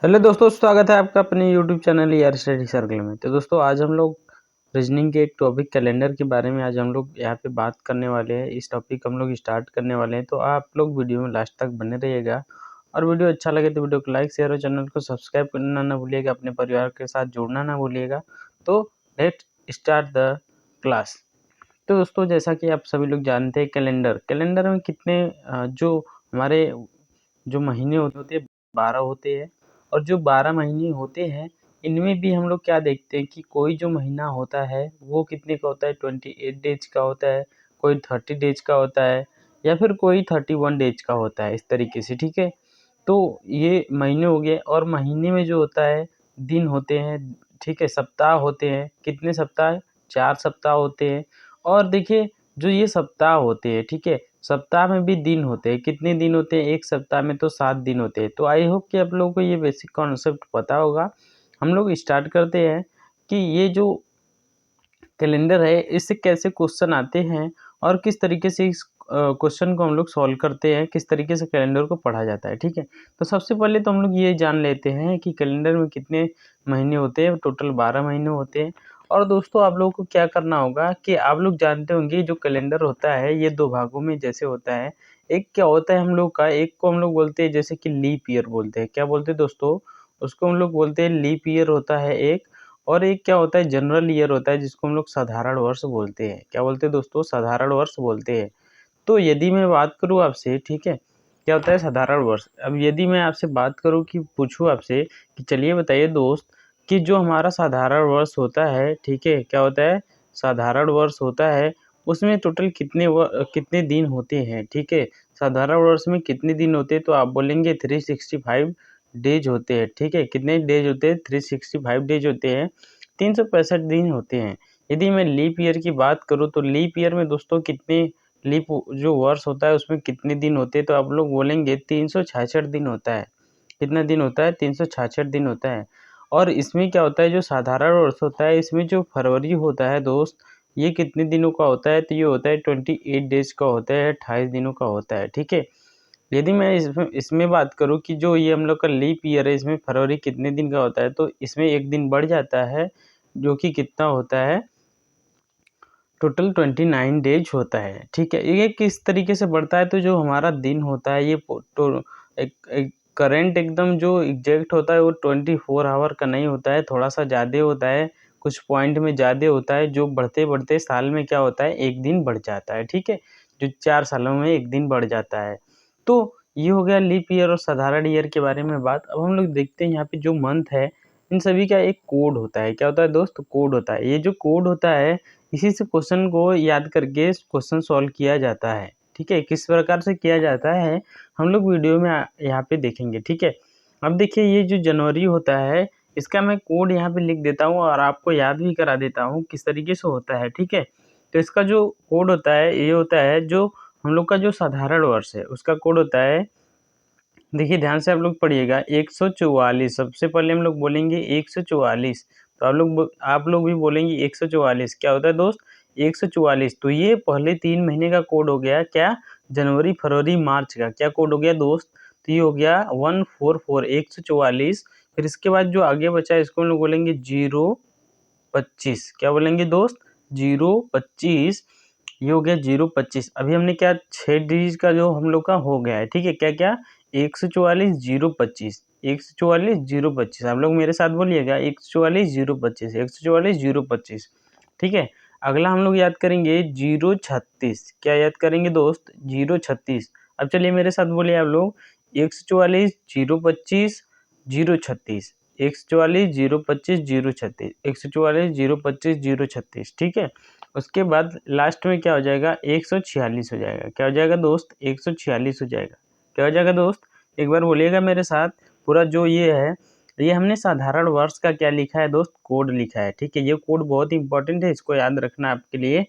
Hello दोस्तों, स्वागत है आपका अपने YouTube channel ER study circle में। तो दोस्तों आज हम लोग रीजनिंग के एक टॉपिक कैलेंडर के बारे में आज हम लोग यहाँ पे बात करने वाले हैं। इस टॉपिक हम लोग स्टार्ट करने वाले हैं, तो आप लोग वीडियो में लास्ट तक बने रहिएगा। और वीडियो अच्छा लगे तो वीडियो को लाइक शेयर और चैनल को सब्सक्राइब करना ना भूलिएगा, अपने परिवार के साथ जुड़ना ना भूलिएगा। तो लेट स्टार्ट द क्लास। तो दोस्तों जैसा कि आप सभी लोग जानते हैं, कैलेंडर में कितने जो हमारे जो महीने होते हैं 12 होते हैं। और जो 12 महीने होते हैं इनमें भी हम लोग क्या देखते हैं कि कोई जो महीना होता है वो कितने का होता है, 28 डेज का होता है, कोई 30 डेज का होता है, या फिर कोई 31 डेज का होता है, इस तरीके से। ठीक है, तो ये महीने हो गए। और महीने में जो होता है दिन होते हैं, ठीक है, सप्ताह होते हैं। कितने सप्ताह? 4 सप्ताह होते हैं। और देखिए जो ये सप्ताह होते हैं, ठीक है, सप्ताह में भी दिन होते हैं। कितने दिन होते हैं एक सप्ताह में? तो 7 दिन होते हैं। तो आई होप कि आप लोगों को ये बेसिक कॉन्सेप्ट पता होगा। हम लोग स्टार्ट करते हैं कि ये जो कैलेंडर है इससे कैसे क्वेश्चन आते हैं और किस तरीके से इस क्वेश्चन को हम लोग सॉल्व करते हैं, किस तरीके से कैलेंडर को पढ़ा जाता है। ठीक है, तो सबसे पहले तो हम लोग ये जान लेते हैं कि कैलेंडर में कितने महीने होते हैं। टोटल 12 महीने होते हैं। और दोस्तों आप लोगों को क्या करना होगा कि आप लोग जानते होंगे जो कैलेंडर होता है ये 2 भागों में जैसे होता है। एक क्या होता है हम लोग का, एक को हम लोग बोलते हैं जैसे कि लीप ईयर बोलते हैं। क्या बोलते हैं दोस्तों? उसको हम लोग बोलते हैं लीप ईयर होता है एक। और एक क्या होता है, जनरल ईयर होता है, जिसको हम लोग साधारण वर्ष बोलते हैं। क्या बोलते हैं दोस्तों? साधारण वर्ष बोलते हैं। तो यदि मैं बात करूँ आपसे, ठीक है, क्या होता है साधारण वर्ष। अब यदि मैं आपसे बात करूँ कि पूछूँ आपसे कि चलिए बताइए दोस्त कि जो हमारा साधारण वर्ष होता है, ठीक है, क्या होता है साधारण वर्ष होता है, उसमें टोटल कितने दिन होते हैं? ठीक है, साधारण वर्ष में कितने दिन होते हैं? तो आप बोलेंगे 365 डेज होते हैं। ठीक है, कितने डेज होते हैं? 365 डेज होते हैं, 365 दिन होते हैं। यदि मैं लीप ईयर की बात करूँ तो लीप ईयर में दोस्तों कितने लीप जो वर्ष होता है उसमें कितने दिन होते हैं? तो आप लोग बोलेंगे 366 दिन होता है। कितना दिन होता है? 366 दिन होता है। और इसमें क्या होता है, जो साधारण वर्ष होता है इसमें जो फरवरी होता है दोस्त, ये कितने दिनों का होता है? तो ये होता है 28 डेज का होता है, 28 दिनों का होता है। ठीक है, यदि मैं इसमें इसमें बात करूँ कि जो ये हम लोग का लीप ईयर है इसमें फरवरी कितने दिन का होता है, तो इसमें एक दिन बढ़ जाता है, जो कि कितना होता है, टोटल 29 डेज होता है। ठीक है, ये किस तरीके से बढ़ता है? तो जो हमारा दिन होता है ये तो एक करंट एकदम जो एग्जैक्ट होता है वो 24 आवर का नहीं होता है, थोड़ा सा ज़्यादा होता है, कुछ पॉइंट में ज़्यादा होता है। जो बढ़ते बढ़ते साल में क्या होता है, एक दिन बढ़ जाता है। ठीक है, जो 4 सालों में एक दिन बढ़ जाता है। तो ये हो गया लीप ईयर और साधारण ईयर के बारे में बात। अब हम लोग देखते हैं यहाँ पे जो मंथ है इन सभी का एक कोड होता है। क्या होता है दोस्त? कोड होता है। ये जो कोड होता है इसी से क्वेश्चन को याद करके क्वेश्चन सॉल्व किया जाता है। ठीक है, किस प्रकार से किया जाता है हम लोग वीडियो में यहाँ पे देखेंगे। ठीक है, अब देखिए ये जो जनवरी होता है इसका मैं कोड यहाँ पे लिख देता हूँ और आपको याद भी करा देता हूँ किस तरीके से होता है। ठीक है, तो इसका जो कोड होता है ये होता है, जो हम लोग का जो साधारण वर्ष है उसका कोड होता है, देखिए ध्यान से आप लोग पढ़िएगा, 144। सबसे पहले हम लोग बोलेंगे 144। तो आप लोग भी बोलेंगे 144। क्या होता है दोस्त? 144। तो ये पहले 3 महीने का कोड हो गया क्या? जनवरी फरवरी मार्च का क्या कोड हो गया दोस्त? तो ये हो गया 144, 144। फिर इसके बाद जो आगे बचा इसको हम लोग बोलेंगे 025। क्या बोलेंगे दोस्त? 025। ये हो गया 025। अभी हमने क्या 6 डिजिट का जो हम लोग का हो गया है। ठीक है, क्या क्या? 144 025, 144 025। आप लोग मेरे साथ बोलिएगा 144 025, 144 025। ठीक है, अगला हम लोग याद करेंगे 036। क्या याद करेंगे दोस्त? 036। अब चलिए मेरे साथ बोलिए आप लोग 144 025 036, 144 025 036, 144 025 036। ठीक है, उसके बाद लास्ट में क्या हो जाएगा? 146 हो जाएगा। क्या हो जाएगा दोस्त? 146 हो जाएगा। क्या हो जाएगा दोस्त? एक बार बोलिएगा मेरे साथ। पूरा जो ये है, ये हमने साधारण वर्ष का क्या लिखा है दोस्त? कोड लिखा है। ठीक है, ये कोड बहुत इंपॉर्टेंट है, इसको याद रखना आपके लिए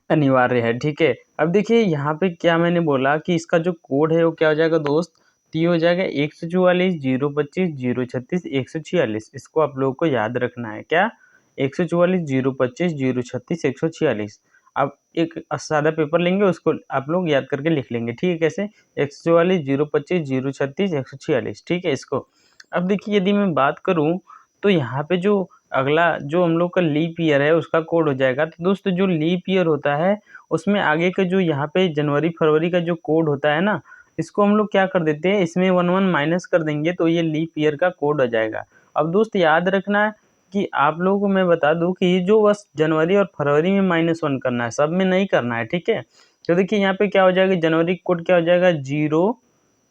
अनिवार्य है। ठीक है, अब देखिए यहाँ पे क्या मैंने बोला कि इसका जो कोड है वो क्या हो जाएगा दोस्त? तो ये हो जाएगा 144 025 036 146। इसको आप लोगों को याद रखना है। क्या? 144 025 036 146। आप एक सादा पेपर लेंगे उसको आप लोग याद करके लिख लेंगे। ठीक है, कैसे? 144 025 036 146। ठीक है, इसको अब देखिए यदि मैं बात करूँ तो यहाँ पे जो अगला जो हम लोग का लीप ईयर है उसका कोड हो जाएगा। तो दोस्तों जो लीप ईयर होता है उसमें आगे का जो यहाँ पे जनवरी फरवरी का जो कोड होता है ना, इसको हम लोग क्या कर देते हैं, इसमें 1 माइनस कर देंगे तो ये लीप ईयर का कोड हो जाएगा। अब दोस्त याद रखना है कि आप लोगों को मैं बता दूं कि ये जो बस जनवरी और फरवरी में -1 करना है, सब में नहीं करना है, ठीक है। तो देखिए यहाँ पे क्या हो जाएगा, जनवरी कोड क्या हो जाएगा 0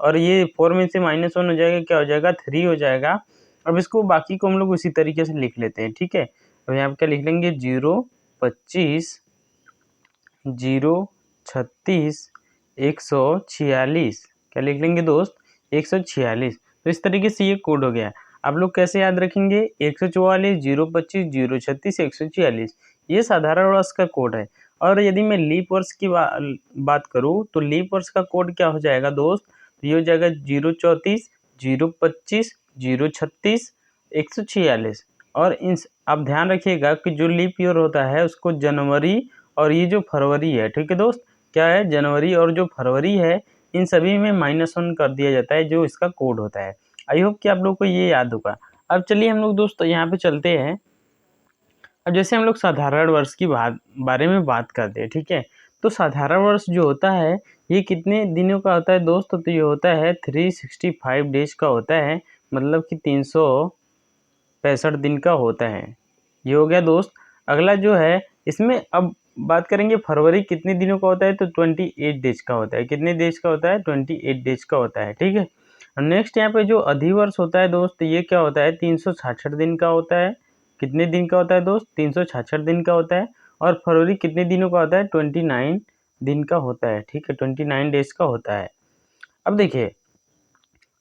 और ये 4 में से -1 हो जाएगा, क्या हो जाएगा 3 हो जाएगा। अब इसको बाकी को हम लोग उसी तरीके से लिख लेते हैं, ठीक है। अब यहाँ पे क्या लिख लेंगे 0 25 0 36 146, क्या लिख लेंगे दोस्त 146। तो इस तरीके से ये कोड हो गया। आप लोग कैसे याद रखेंगे 144 0 25 0 36 146, ये साधारण वर्ष का कोड है। और यदि मैं लीप वर्ष की बात करूँ तो लीप वर्ष का कोड क्या हो जाएगा दोस्त, तो ये हो जाएगा 0 34 0 25 0 36 146। और इन आप ध्यान रखिएगा कि जो लीप ईयर होता है उसको जनवरी और ये जो फरवरी है, ठीक है दोस्त, क्या है जनवरी और जो फरवरी है इन सभी में -1 कर दिया जाता है, जो इसका कोड होता है। आई होप कि आप लोग को ये याद होगा। अब चलिए हम लोग दोस्त यहाँ पे चलते हैं। अब जैसे हम लोग साधारण वर्ष की बारे में बात करते हैं, ठीक है। तो साधारण वर्ष जो होता है ये कितने दिनों का होता है दोस्त, तो ये होता है 365 डेज का होता है, मतलब कि 365 दिन का होता है। ये हो गया दोस्त। अगला जो है इसमें अब बात करेंगे फरवरी कितने दिनों का होता है, तो 28 डेज का होता है। कितने डेज का होता है, 28 डेज का होता है, ठीक है। नेक्स्ट यहाँ पे जो अधिवर्ष होता है दोस्त, ये क्या होता है 366 दिन का होता है। कितने दिन का होता है दोस्त, 366 दिन का होता है। और फरवरी कितने दिनों का होता है, 29 दिन का होता है, ठीक है, 29 डेज का होता है। अब देखिए,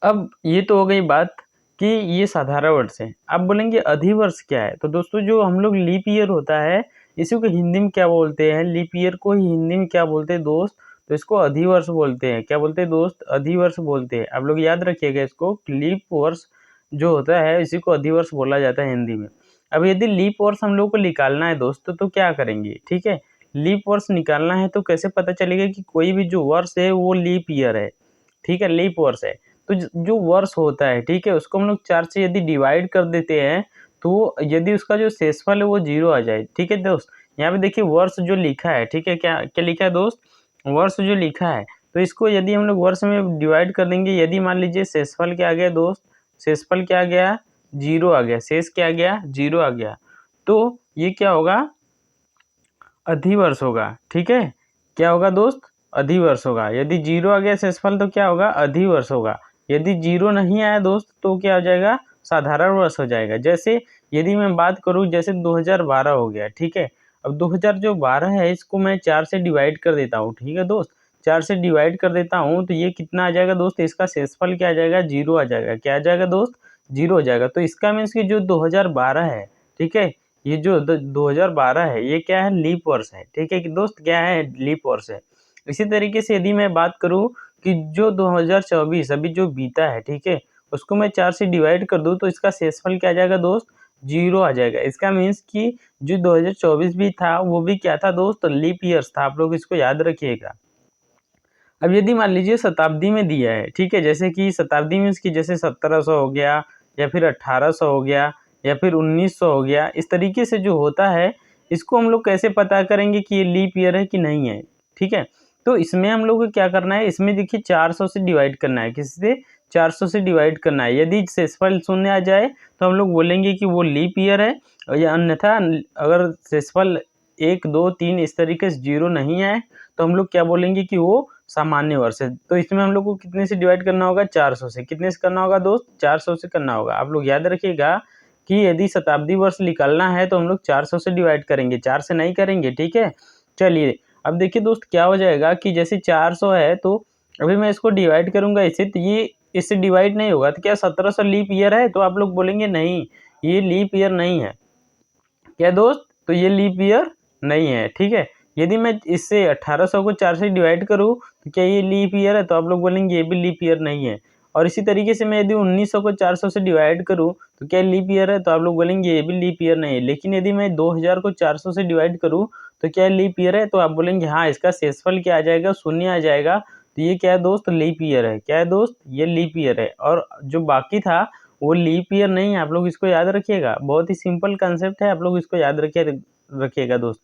अब ये तो हो गई बात कि ये साधारण वर्ष है। अब बोलेंगे अधिवर्ष क्या है, तो दोस्तों जो हम लोग लीप ईयर होता है इसी को हिंदी में क्या बोलते हैं, लीप ईयर को ही हिंदी में क्या बोलते हैं दोस्त, तो इसको अधिवर्ष बोलते हैं। क्या बोलते हैं दोस्त, अधिवर्ष बोलते हैं। आप लोग याद रखिएगा इसको, लीप वर्ष जो होता है इसी को अधिवर्ष बोला जाता है हिंदी में। अब यदि लीप वर्ष हम लोग को निकालना है दोस्तों तो क्या करेंगे, ठीक है। लीप वर्ष निकालना है तो कैसे पता चलेगा कि कोई भी जो वर्ष है वो लीप ईयर है, ठीक है, लीप वर्ष है। तो जो वर्ष होता है, ठीक है, उसको हम लोग 4 से यदि डिवाइड कर देते हैं तो यदि उसका जो शेषफल है वो 0 आ जाए, ठीक है दोस्त। यहाँ पे देखिए वर्ष जो लिखा है, ठीक है, क्या क्या लिखा है दोस्त, वर्ष जो लिखा है, तो इसको यदि हम लोग वर्ष में डिवाइड कर देंगे, यदि मान लीजिए शेषफल क्या आ गया दोस्त, शेषफल क्या आ गया 0 आ गया, शेष क्या आ गया 0 आ गया, तो ये क्या होगा अधिवर्ष होगा, ठीक है। क्या होगा दोस्त, अधिवर्ष होगा। यदि 0 आ गया शेषफल तो क्या होगा, अधिवर्ष होगा। यदि 0 नहीं आया दोस्त तो क्या हो जाएगा, साधारण वर्ष हो जाएगा। जैसे यदि मैं बात करूं जैसे 2012 हो गया, ठीक है। अब 2012 है इसको मैं 4 से डिवाइड कर देता हूं, ठीक है दोस्त, 4 से डिवाइड कर देता हूं तो ये कितना आ जाएगा दोस्त, इसका शेषफल क्या आ जाएगा 0 आ जाएगा। क्या आ जाएगा दोस्त, 0 हो जाएगा। तो इसका मीन्स कि जो 2012 है, ठीक है, ये जो 2012 है ये क्या है, लीप वर्ष है, ठीक है कि दोस्त, क्या है, लीप वर्ष है। इसी तरीके से यदि मैं बात करूं कि जो 2024 अभी जो बीता है, ठीक है, उसको मैं 4 से डिवाइड कर दूं तो इसका शेषफल क्या आ जाएगा दोस्त, 0 आ जाएगा। इसका मीन्स कि जो 2024 भी था वो भी क्या था दोस्त, लीप ईयर्स था। आप लोग इसको याद रखिएगा। अब यदि मान लीजिए शताब्दी में दिया है, ठीक है, जैसे कि शताब्दी मीन्स कि जैसे 1700 हो गया या फिर 1800 हो गया या फिर 1900 हो गया, इस तरीके से जो होता है इसको हम लोग कैसे पता करेंगे कि ये लीप ईयर है कि नहीं है, ठीक है। तो इसमें हम लोग को क्या करना है, इसमें देखिए 400 से डिवाइड करना है, किससे 400 से डिवाइड करना है। यदि शेषफल शून्य आ जाए तो हम लोग बोलेंगे कि वो लीप ईयर है, या अन्यथा अगर शेषफल 1 2 3 इस तरीके से 0 नहीं आए तो हम लोग क्या बोलेंगे कि वो सामान्य वर्ष है। तो इसमें हम लोग को कितने से डिवाइड करना होगा, 400 से। कितने से करना होगा दोस्त, 400 से करना होगा। आप लोग याद रखिएगा कि यदि शताब्दी वर्ष निकालना है तो हम लोग 400 से डिवाइड करेंगे, 4 से नहीं करेंगे, ठीक है। चलिए अब देखिए दोस्त क्या हो जाएगा कि जैसे 400 है तो अभी मैं इसको डिवाइड करूंगा इसे, तो ये इससे डिवाइड नहीं होगा। तो क्या 1700 लीप ईयर है, तो आप लोग बोलेंगे नहीं, ये लीप ईयर नहीं है। क्या दोस्त, तो ये लीप ईयर नहीं है, ठीक है। यदि मैं इससे 1800 को 4 से डिवाइड करूँ तो क्या ये लीप ईयर है, तो आप लोग बोलेंगे ये भी लीप ईयर नहीं है। और इसी तरीके से मैं यदि 1900 को 400 से डिवाइड करूँ तो क्या लीप ईयर है, तो आप लोग बोलेंगे ये भी लीप ईयर नहीं है। लेकिन यदि मैं 2000 को 400 से डिवाइड करूँ तो क्या लीप ईयर है, तो आप बोलेंगे हाँ, इसका शेषफल क्या आ जाएगा, शून्य आ जाएगा। तो ये क्या है दोस्त, लीप ईयर है। क्या है दोस्त, ये लीप ईयर है। और जो बाकी था वो लीप ईयर नहीं है, आप लोग इसको याद रखिएगा। बहुत ही सिंपल कंसेप्ट है, आप लोग इसको याद रखिएगा दोस्त।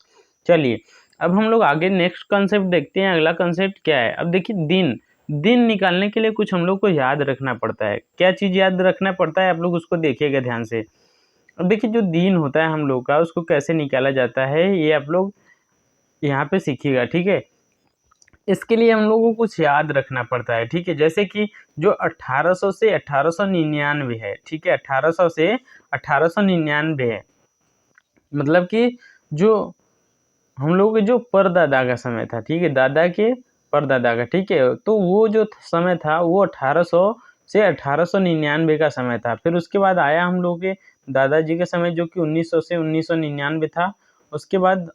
चलिए अब हम लोग आगे नेक्स्ट कंसेप्ट देखते हैं। अगला कंसेप्ट क्या है, अब देखिए दिन। दिन निकालने के लिए कुछ हम लोग को याद रखना पड़ता है। क्या चीज़ याद रखना पड़ता है, आप लोग उसको देखिएगा ध्यान से। अब देखिए जो दिन होता है हम लोग का, उसको कैसे निकाला जाता है ये आप लोग यहाँ पे सीखिएगा, ठीक है। इसके लिए हम लोगों को कुछ याद रखना पड़ता है, ठीक है। जैसे कि जो 1800 से 1899 है, ठीक है, 1800 से 1899 है, मतलब कि जो हम लोग के जो परदादा का समय था, ठीक है, दादा के परदादा का, ठीक है, तो वो जो समय था वो 1800 से 1899 का समय था। फिर उसके बाद आया हम लोग के दादाजी का समय जो कि 1900 से 1999 था। उसके बाद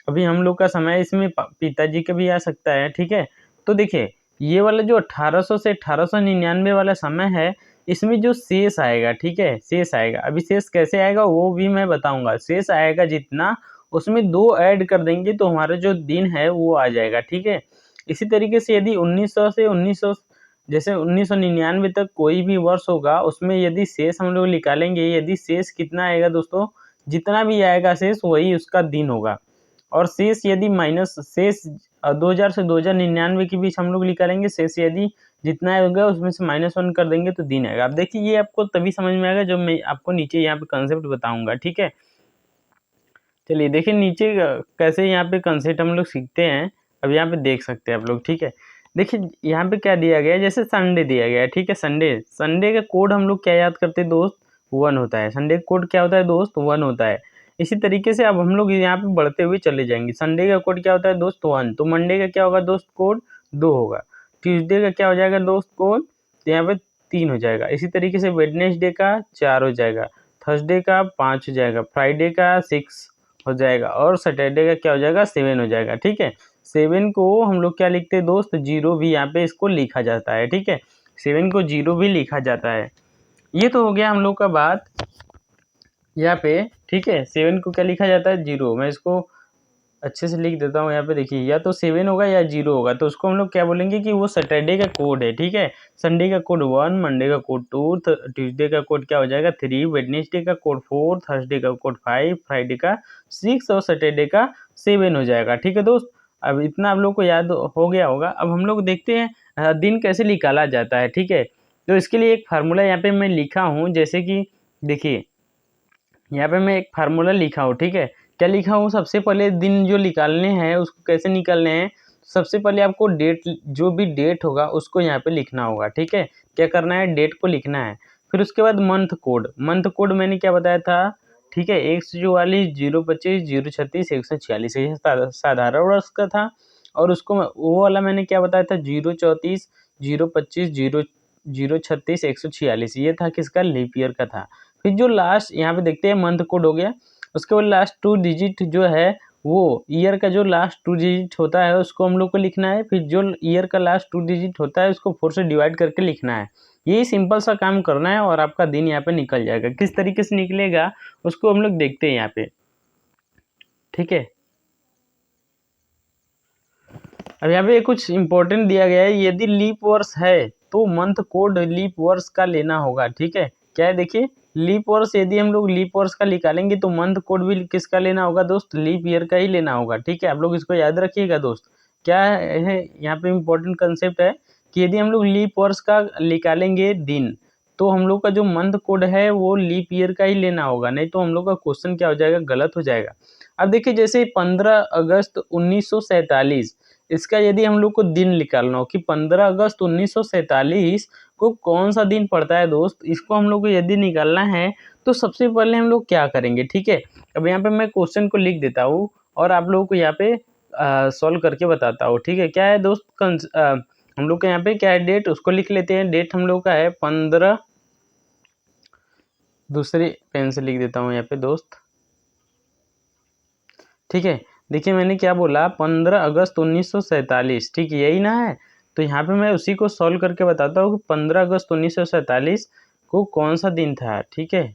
अभी हम लोग का समय, इसमें पिताजी का भी आ सकता है, ठीक है। तो देखिए ये वाला जो 1800 से 1899 वाला समय है, इसमें जो शेष आएगा, ठीक है, शेष आएगा। अभी शेष कैसे आएगा वो भी मैं बताऊंगा। शेष आएगा जितना, उसमें 2 ऐड कर देंगे तो हमारा जो दिन है वो आ जाएगा, ठीक है। इसी तरीके से यदि 1900 से 1900 जैसे 1999 तक कोई भी वर्ष होगा, उसमें यदि शेष हम लोग निकालेंगे, यदि शेष कितना आएगा दोस्तों, जितना भी आएगा शेष वही उसका दिन होगा। और शेष यदि माइनस शेष 2000 से 2099 के बीच हम लोग निकालेंगे, शेष यदि जितना होगा उसमें से -1 कर देंगे तो दिन आएगा। अब देखिए ये आपको तभी समझ में आएगा जब मैं आपको नीचे यहाँ पे कंसेप्ट बताऊंगा, ठीक है। चलिए देखिए नीचे कैसे यहाँ पे कंसेप्ट हम लोग सीखते हैं। अब यहाँ पे देख सकते हैं आप लोग, ठीक है। देखिए यहाँ पे क्या दिया गया है, जैसे संडे दिया गया है, ठीक है। संडे, संडे का कोड हम लोग क्या याद करते हैं दोस्त, 1 होता है। संडे का कोड क्या होता है दोस्त, 1 होता है। इसी तरीके से अब हम लोग यहाँ पे बढ़ते हुए चले जाएंगे। संडे का कोड क्या होता है दोस्त, 1। तो मंडे का क्या होगा दोस्त, कोड 2 होगा। ट्यूसडे का क्या हो जाएगा दोस्त, कोड, तो यहाँ पे 3 हो जाएगा। इसी तरीके से वेडनेसडे का 4 हो जाएगा, थर्सडे का 5 हो जाएगा, फ्राइडे का 6 हो जाएगा, और सैटरडे का क्या हो जाएगा, 7 हो जाएगा, ठीक है। 7 को हम लोग क्या लिखते हैं दोस्त, 0 भी यहाँ पे इसको लिखा जाता है, ठीक है। 7 को 0 भी लिखा जाता है। ये तो हो गया हम लोग का बात यहाँ पे, ठीक है। 7 को क्या लिखा जाता है, 0। मैं इसको अच्छे से लिख देता हूँ यहाँ पे, देखिए या तो 7 होगा या 0 होगा, तो उसको हम लोग क्या बोलेंगे कि वो सैटरडे का कोड है, ठीक है। संडे का कोड 1, मंडे का कोड 2, ट्यूसडे का कोड क्या हो जाएगा 3, वेडनेसडे का कोड 4, थर्सडे का कोड 5, फ्राइडे का 6 और सैटरडे का 7 हो जाएगा, ठीक है दोस्त। अब इतना आप लोग को याद हो गया होगा। अब हम लोग देखते हैं दिन कैसे निकाला जाता है, ठीक है। तो इसके लिए एक फार्मूला यहाँ पे मैं लिखा हूँ, जैसे कि देखिए यहाँ पे मैं एक फार्मूला लिखा हूँ, ठीक है। क्या लिखा हूँ, सबसे पहले दिन जो निकालने हैं उसको कैसे निकालने हैं, सबसे पहले आपको डेट, जो भी डेट होगा उसको यहाँ पे लिखना होगा, ठीक है। क्या करना है, डेट को लिखना है। फिर उसके बाद मंथ कोड, मंथ कोड मैंने क्या बताया था, ठीक है, 144, 025, 036, 146, ये साधारण वर्ष का था। और उसको वो वाला मैंने क्या बताया था, 034, 025, 036, 146, ये था किसका, लीप ईयर का था। फिर जो लास्ट यहाँ पे देखते हैं मंथ कोड हो गया, उसके बाद लास्ट 2 डिजिट जो है, वो ईयर का जो लास्ट 2 डिजिट होता है उसको हम लोग को लिखना है। फिर जो ईयर का लास्ट 2 डिजिट होता है उसको 4 से डिवाइड करके लिखना है। यही सिंपल सा काम करना है और आपका दिन यहाँ पे निकल जाएगा। किस तरीके से निकलेगा उसको हम लोग देखते हैं यहाँ पे, ठीक है। अब यहाँ पे कुछ इंपॉर्टेंट दिया गया है, यदि लीप वर्ष है तो मंथ कोड लीप वर्ष का लेना होगा, ठीक है। क्या है देखिए, लीप वर्ष यदि हम लोग लीप वर्ष का निकालेंगे तो मंथ कोड भी किसका लेना होगा दोस्त, लीप ईयर का ही लेना होगा, ठीक है। आप लोग इसको याद रखिएगा दोस्त। क्या है यहाँ पे इम्पोर्टेंट कंसेप्ट है कि यदि हम लोग लीप वर्ष का निकालेंगे दिन, तो हम लोग का जो मंथ कोड है वो लीप ईयर का ही लेना होगा, नहीं तो हम लोग का क्वेश्चन क्या हो जाएगा, गलत हो जाएगा। अब देखिए जैसे 15 अगस्त 1947, इसका यदि हम लोग को दिन निकालना हो कि 15 अगस्त 1947 को कौन सा दिन पड़ता है दोस्त, इसको हम लोग को यदि निकालना है तो सबसे पहले हम लोग क्या करेंगे, ठीक है। अब यहाँ पे मैं क्वेश्चन को लिख देता हूँ और आप लोगों को यहाँ पे सॉल्व करके बताता हूँ, ठीक है। क्या है दोस्त, हम लोग के यहाँ पे क्या है, डेट, उसको लिख लेते हैं। डेट हम लोग का है 15, दूसरे पेन से लिख देता हूँ यहाँ पे दोस्त, ठीक है। देखिए मैंने क्या बोला, 15 अगस्त 1947, ठीक यही ना है। तो यहाँ पे मैं उसी को सॉल्व करके बताता हूँ कि 15 अगस्त 1947 को कौन सा दिन था, ठीक है।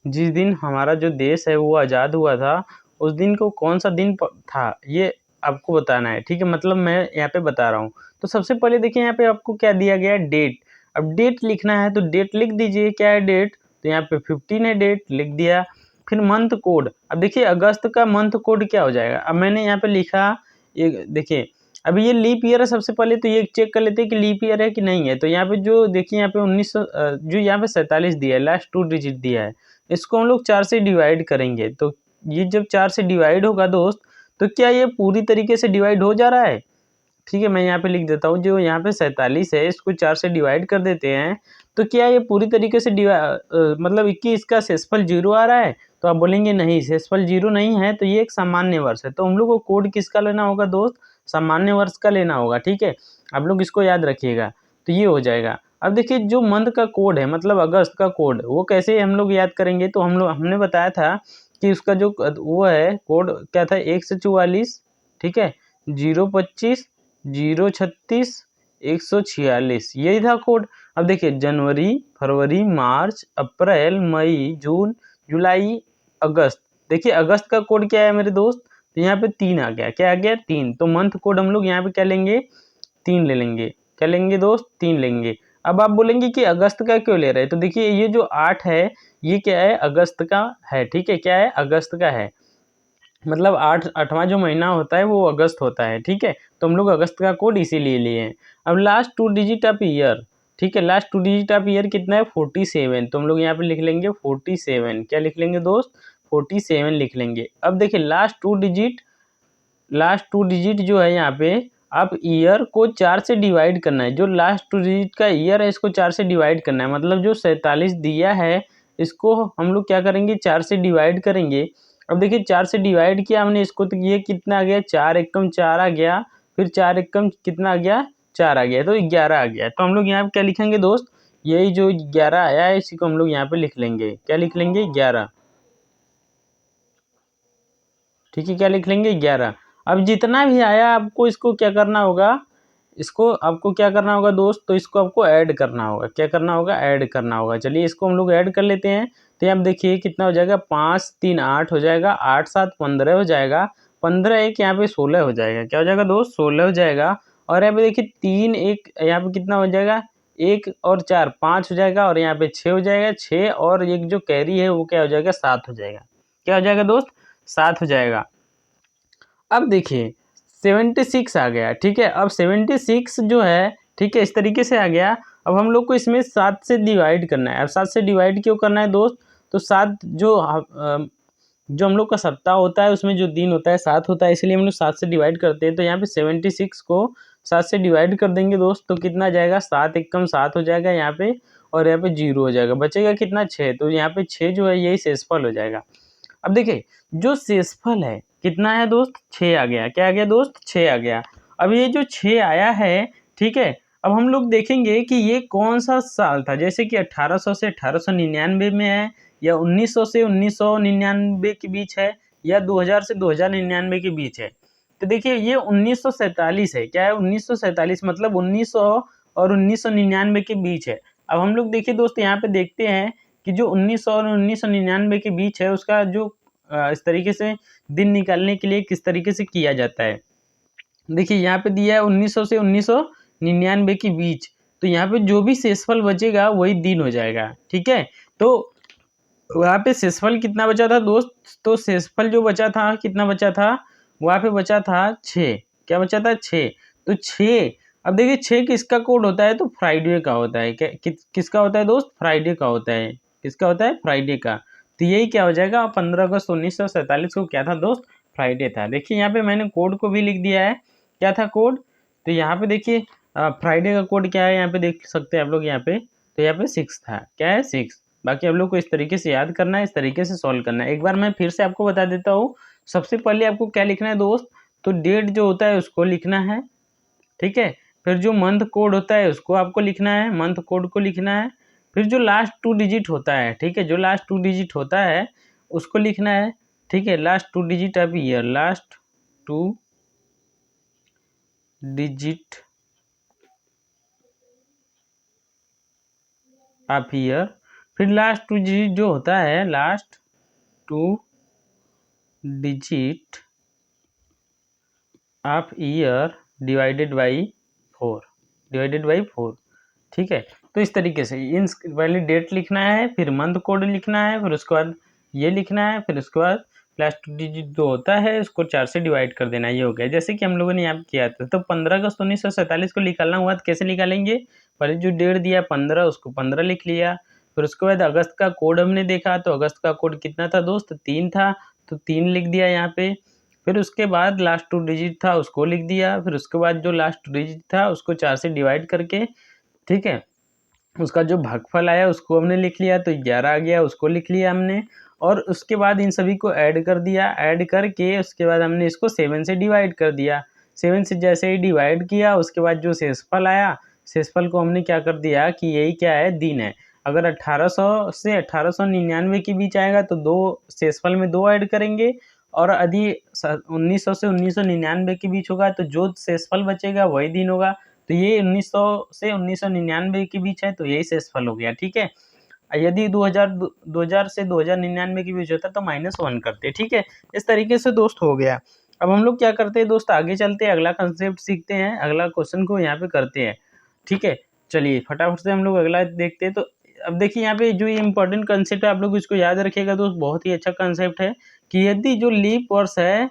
जिस दिन हमारा जो देश है वो आज़ाद हुआ था, उस दिन को कौन सा दिन था ये आपको बताना है, ठीक है। मतलब मैं यहाँ पे बता रहा हूँ। तो सबसे पहले देखिए यहाँ पे आपको क्या दिया गया है, डेट। अब डेट लिखना है तो डेट लिख दीजिए, क्या है डेट, तो यहाँ पे 15 है डेट, लिख दिया। फिर मंथ कोड, अब देखिए अगस्त का मंथ कोड क्या हो जाएगा। अब मैंने यहाँ पे लिखा, ये देखिए अभी ये लीप ईयर है, सबसे पहले तो ये चेक कर लेते हैं कि लीप ईयर है कि नहीं है। तो यहाँ पे जो देखिए यहाँ पे 1900 जो यहाँ पे 47 दिया है, लास्ट 2 डिजिट दिया है, इसको हम लोग 4 से डिवाइड करेंगे। तो ये जब 4 से डिवाइड होगा दोस्त, तो क्या ये पूरी तरीके से डिवाइड हो जा रहा है। ठीक है, मैं यहाँ पे लिख देता हूँ, जो यहाँ पे 47 है इसको 4 से डिवाइड कर देते हैं, तो क्या ये पूरी तरीके से मतलब 21 का शेषफल 0 आ रहा है। तो आप बोलेंगे नहीं, शेषफल 0 नहीं है, तो ये एक सामान्य वर्ष है। तो हम लोग को कोड किसका लेना होगा दोस्त, सामान्य वर्ष का लेना होगा। ठीक है, आप लोग इसको याद रखिएगा, तो ये हो जाएगा। अब देखिए जो मंथ का कोड है, मतलब अगस्त का कोड, वो कैसे हम लोग याद करेंगे। तो हमने बताया था कि उसका जो वो है कोड क्या था, 1 से 44, ठीक है, 025 036 146, यही था कोड। अब देखिए जनवरी, फरवरी, मार्च, अप्रैल, मई, जून, जुलाई, अगस्त। देखिए अगस्त का कोड क्या है मेरे दोस्त, तो यहाँ पे 3 आ गया, क्या आ गया 3। तो मंथ कोड हम लोग यहाँ पे क्या लेंगे, 3 ले लेंगे। क्या लेंगे दोस्त, 3 लेंगे। अब आप बोलेंगे कि अगस्त का क्यों ले रहे हैं, तो देखिए ये जो 8 है ये क्या है, अगस्त का है। ठीक है, क्या है, अगस्त का है, मतलब 8वां जो महीना होता है वो अगस्त होता है। ठीक है, तो हम लोग अगस्त का कोड इसीलिए लिए हैं। अब लास्ट 2 डिजिट ऑफ ईयर, ठीक है, लास्ट 2 डिजिट ऑफ ईयर कितना है, 47। तो हम लोग यहाँ पे लिख लेंगे 47, क्या लिख लेंगे दोस्त, 47 लिख लेंगे। अब देखिए लास्ट टू डिजिट जो है यहाँ पे, आप ईयर को 4 से डिवाइड करना है। जो लास्ट 2 डिजिट का ईयर है इसको 4 से डिवाइड करना है, मतलब जो 47 दिया है इसको हम लोग क्या करेंगे, 4 से डिवाइड करेंगे। अब देखिए 4 से डिवाइड किया हमने इसको, तो ये कितना आ गया, 4 एकम 4 आ गया, फिर 4 एकम कितना आ गया, 4 आ गया, तो 11 आ गया। तो हम लोग यहाँ पे क्या लिखेंगे दोस्त, यही जो 11 आया है इसी को हम लोग यहाँ पे लिख लेंगे, क्या लिख लेंगे, 11। ठीक है, क्या लिख लेंगे, 11। अब जितना भी आया आपको इसको क्या करना होगा, इसको आपको क्या करना होगा दोस्त, तो इसको आपको ऐड करना होगा। क्या करना होगा, ऐड करना होगा। चलिए इसको हम लोग ऐड कर लेते हैं। तो यहाँ देखिए कितना हो जाएगा, 5 3 8 हो जाएगा, 8 7 15 हो जाएगा, 15 1 यहाँ पे 16 हो जाएगा। क्या हो जाएगा दोस्त, 16 हो जाएगा। और यहाँ पे देखिए 3 1 यहाँ पे कितना हो जाएगा, 1 और 4 5 हो जाएगा, और यहाँ पे 6 हो जाएगा, 6 और एक जो कैरी है वो क्या हो जाएगा, 7 हो जाएगा। क्या हो जाएगा दोस्त, 7 हो जाएगा। अब देखिए 76 आ गया। ठीक है, अब 76 जो है, ठीक है, इस तरीके से आ गया। अब हम लोग को इसमें 7 से डिवाइड करना है। अब 7 से डिवाइड क्यों करना है दोस्त, तो 7 जो हम लोग का सप्ताह होता है उसमें जो दिन होता है 7 होता है, इसलिए हम लोग 7 से डिवाइड करते हैं। तो यहाँ पे 76 को 7 से डिवाइड कर देंगे दोस्त, तो कितना आ जाएगा, 7 एकम 7 हो जाएगा यहाँ पे, और यहाँ पे 0 हो जाएगा, बचेगा कितना, 6। तो यहाँ पे 6 जो है यही शेषफल हो जाएगा। अब देखिए जो शेषफल है कितना है दोस्त, 6 आ गया। क्या आ गया दोस्त, 6 आ गया। अब ये जो 6 आया है, ठीक है, अब हम लोग देखेंगे कि ये कौन सा साल था, जैसे कि 1800 से 1899 में है, या 1900 से 1999 के बीच है, या 2000 से 2099 के बीच है। तो देखिए ये 1947 है। क्या है, 1947, मतलब 1900 और 1999 के बीच है। अब हम लोग देखिए दोस्त यहाँ पे देखते हैं कि जो 1900 और 1999 के बीच है उसका जो इस तरीके से दिन निकालने के लिए किस तरीके से किया जाता है। देखिए यहाँ पे दिया है 1900 से 1999 के बीच, तो यहाँ पे जो भी शेषफल बचेगा वही दिन हो जाएगा। ठीक है, तो वहाँ पे शेषफल कितना बचा था दोस्त, तो शेषफल जो बचा था कितना बचा था, वहाँ पे बचा था 6। क्या बचा था, 6। तो 6, अब देखिए 6 किसका कोड होता है, तो फ्राइडे का होता है। किसका होता है दोस्त, फ्राइडे का होता है। किसका होता है, फ्राइडे का। तो यही क्या हो जाएगा, 15 अगस्त 1947 को क्या था दोस्त, फ्राइडे था। देखिए यहाँ पे मैंने कोड को भी लिख दिया है, क्या था कोड, तो यहाँ पे देखिए फ्राइडे का कोड क्या है, यहाँ पे देख सकते हैं आप लोग यहाँ पे, तो यहाँ पे 6 था। क्या है, 6। बाकी आप लोग को इस तरीके से याद करना है, इस तरीके से सॉल्व करना है। एक बार मैं फिर से आपको बता देता हूँ। सबसे पहले आपको क्या लिखना है दोस्त, तो डेट जो होता है उसको लिखना है। ठीक है, फिर जो मंथ कोड होता है उसको आपको लिखना है, मंथ कोड को लिखना है। फिर जो लास्ट 2 डिजिट होता है, ठीक है, जो लास्ट 2 डिजिट होता है उसको लिखना है। ठीक है, last 2 digit of year, last 2 digit of year. फिर लास्ट 2 डिजिट जो होता है, last 2 digit of year divided by 4, divided by 4। ठीक है, तो इस तरीके से इन पहले डेट लिखना है, फिर मंथ कोड लिखना है, फिर उसके बाद ये लिखना है, फिर उसके बाद लास्ट 2 डिजिट जो होता है उसको 4 से डिवाइड कर देना। ये हो गया। जैसे कि हम लोगों ने यहाँ पे किया था, तो 15 अगस्त 1947 को निकालना हुआ तो कैसे निकालेंगे? पहले जो डेट दिया 15 उसको 15 लिख लिया, फिर उसके बाद अगस्त का कोड हमने देखा तो अगस्त का कोड कितना था दोस्त? 3 था, तो 3 लिख दिया यहाँ पे। फिर उसके बाद लास्ट 2 डिजिट था उसको लिख दिया, फिर उसके बाद जो लास्ट डिजिट था उसको 4 से डिवाइड करके, ठीक है, उसका जो भागफल आया उसको हमने लिख लिया, तो 11 आ गया, उसको लिख लिया हमने। और उसके बाद इन सभी को ऐड कर दिया, ऐड करके उसके बाद हमने इसको 7 से डिवाइड कर दिया। 7 से जैसे ही डिवाइड किया उसके बाद जो शेषफल आया, शेषफल को हमने क्या कर दिया कि यही क्या है? दिन है। अगर 1800 से 1899 के बीच आएगा तो दो शेषफल में 2 ऐड करेंगे, और यदि 1900 से 1999 के बीच होगा तो जो शेषफल बचेगा वही दिन होगा। तो ये 1900 से 1999 के बीच है तो यही शेषफल हो गया, ठीक है। यदि 2000 से 2099 के बीच होता तो -1 करते, ठीक है। इस तरीके से दोस्त हो गया। अब हम लोग क्या करते हैं दोस्त, आगे चलते हैं, अगला कंसेप्ट सीखते हैं, अगला क्वेश्चन को यहाँ पे करते हैं, ठीक है। चलिए फटाफट से हम लोग अगला देखते हैं। तो अब देखिए यहाँ पे जो ये इंपॉर्टेंट कंसेप्ट है आप लोग इसको याद रखिएगा दोस्त, बहुत ही अच्छा कंसेप्ट है कि यदि जो लीप वर्ष है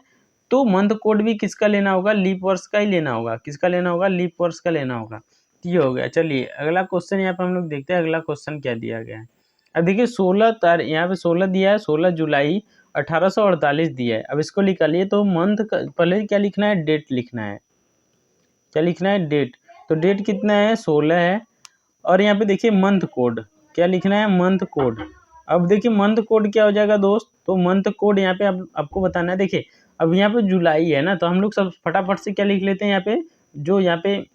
तो मंथ कोड भी किसका लेना होगा? लीप वर्ष का ही लेना होगा। किसका लेना होगा? लीप वर्ष का लेना होगा। ये हो गया। चलिए अगला क्वेश्चन यहाँ पे हम लोग देखते हैं, अगला क्वेश्चन क्या दिया गया है। अब देखिए 16 तारीख यहाँ पे 16 दिया है, 16 जुलाई 1848 दिया है। अब इसको निकालिए तो मंथ का पहले क्या लिखना है? डेट लिखना है। क्या लिखना है? डेट। तो डेट कितना है? 16 है। और यहाँ पे देखिए मंथ कोड क्या लिखना है? Month code. अब देखिए मंथ कोड क्या हो जाएगा दोस्त? तो मंथ कोड यहाँ पे आपको बताना है। देखिए अब यहाँ पे जुलाई है ना, तो हम लोग सब फटाफट से क्या लिख लेते हैं यहाँ पे, जो यहाँ पे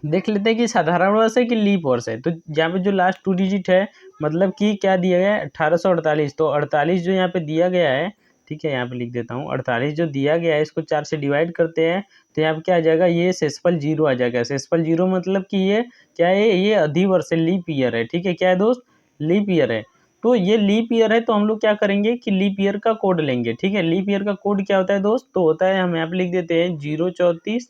देख लेते हैं कि साधारण वर्ष है कि लीप वर्ष है। तो यहाँ पे जो लास्ट 2 डिजिट है मतलब कि क्या दिया गया है? 1848। तो 48 जो यहाँ पे दिया गया है, ठीक है, यहाँ पे लिख देता हूँ 48 जो दिया गया है इसको 4 से डिवाइड करते हैं तो यहाँ पे क्या आ जाएगा? ये शेषफल 0 आ जाएगा। शेषफल 0 मतलब कि ये क्या है? ये अधिवर्ष है, लीप ईयर है, ठीक है। क्या है दोस्त? लीप ईयर है। तो ये लीप ईयर है तो हम लोग क्या करेंगे कि लीप ईयर का कोड लेंगे, ठीक है। लीप ईयर का कोड क्या होता है दोस्त? तो होता है, हम यहाँ पे लिख देते हैं 034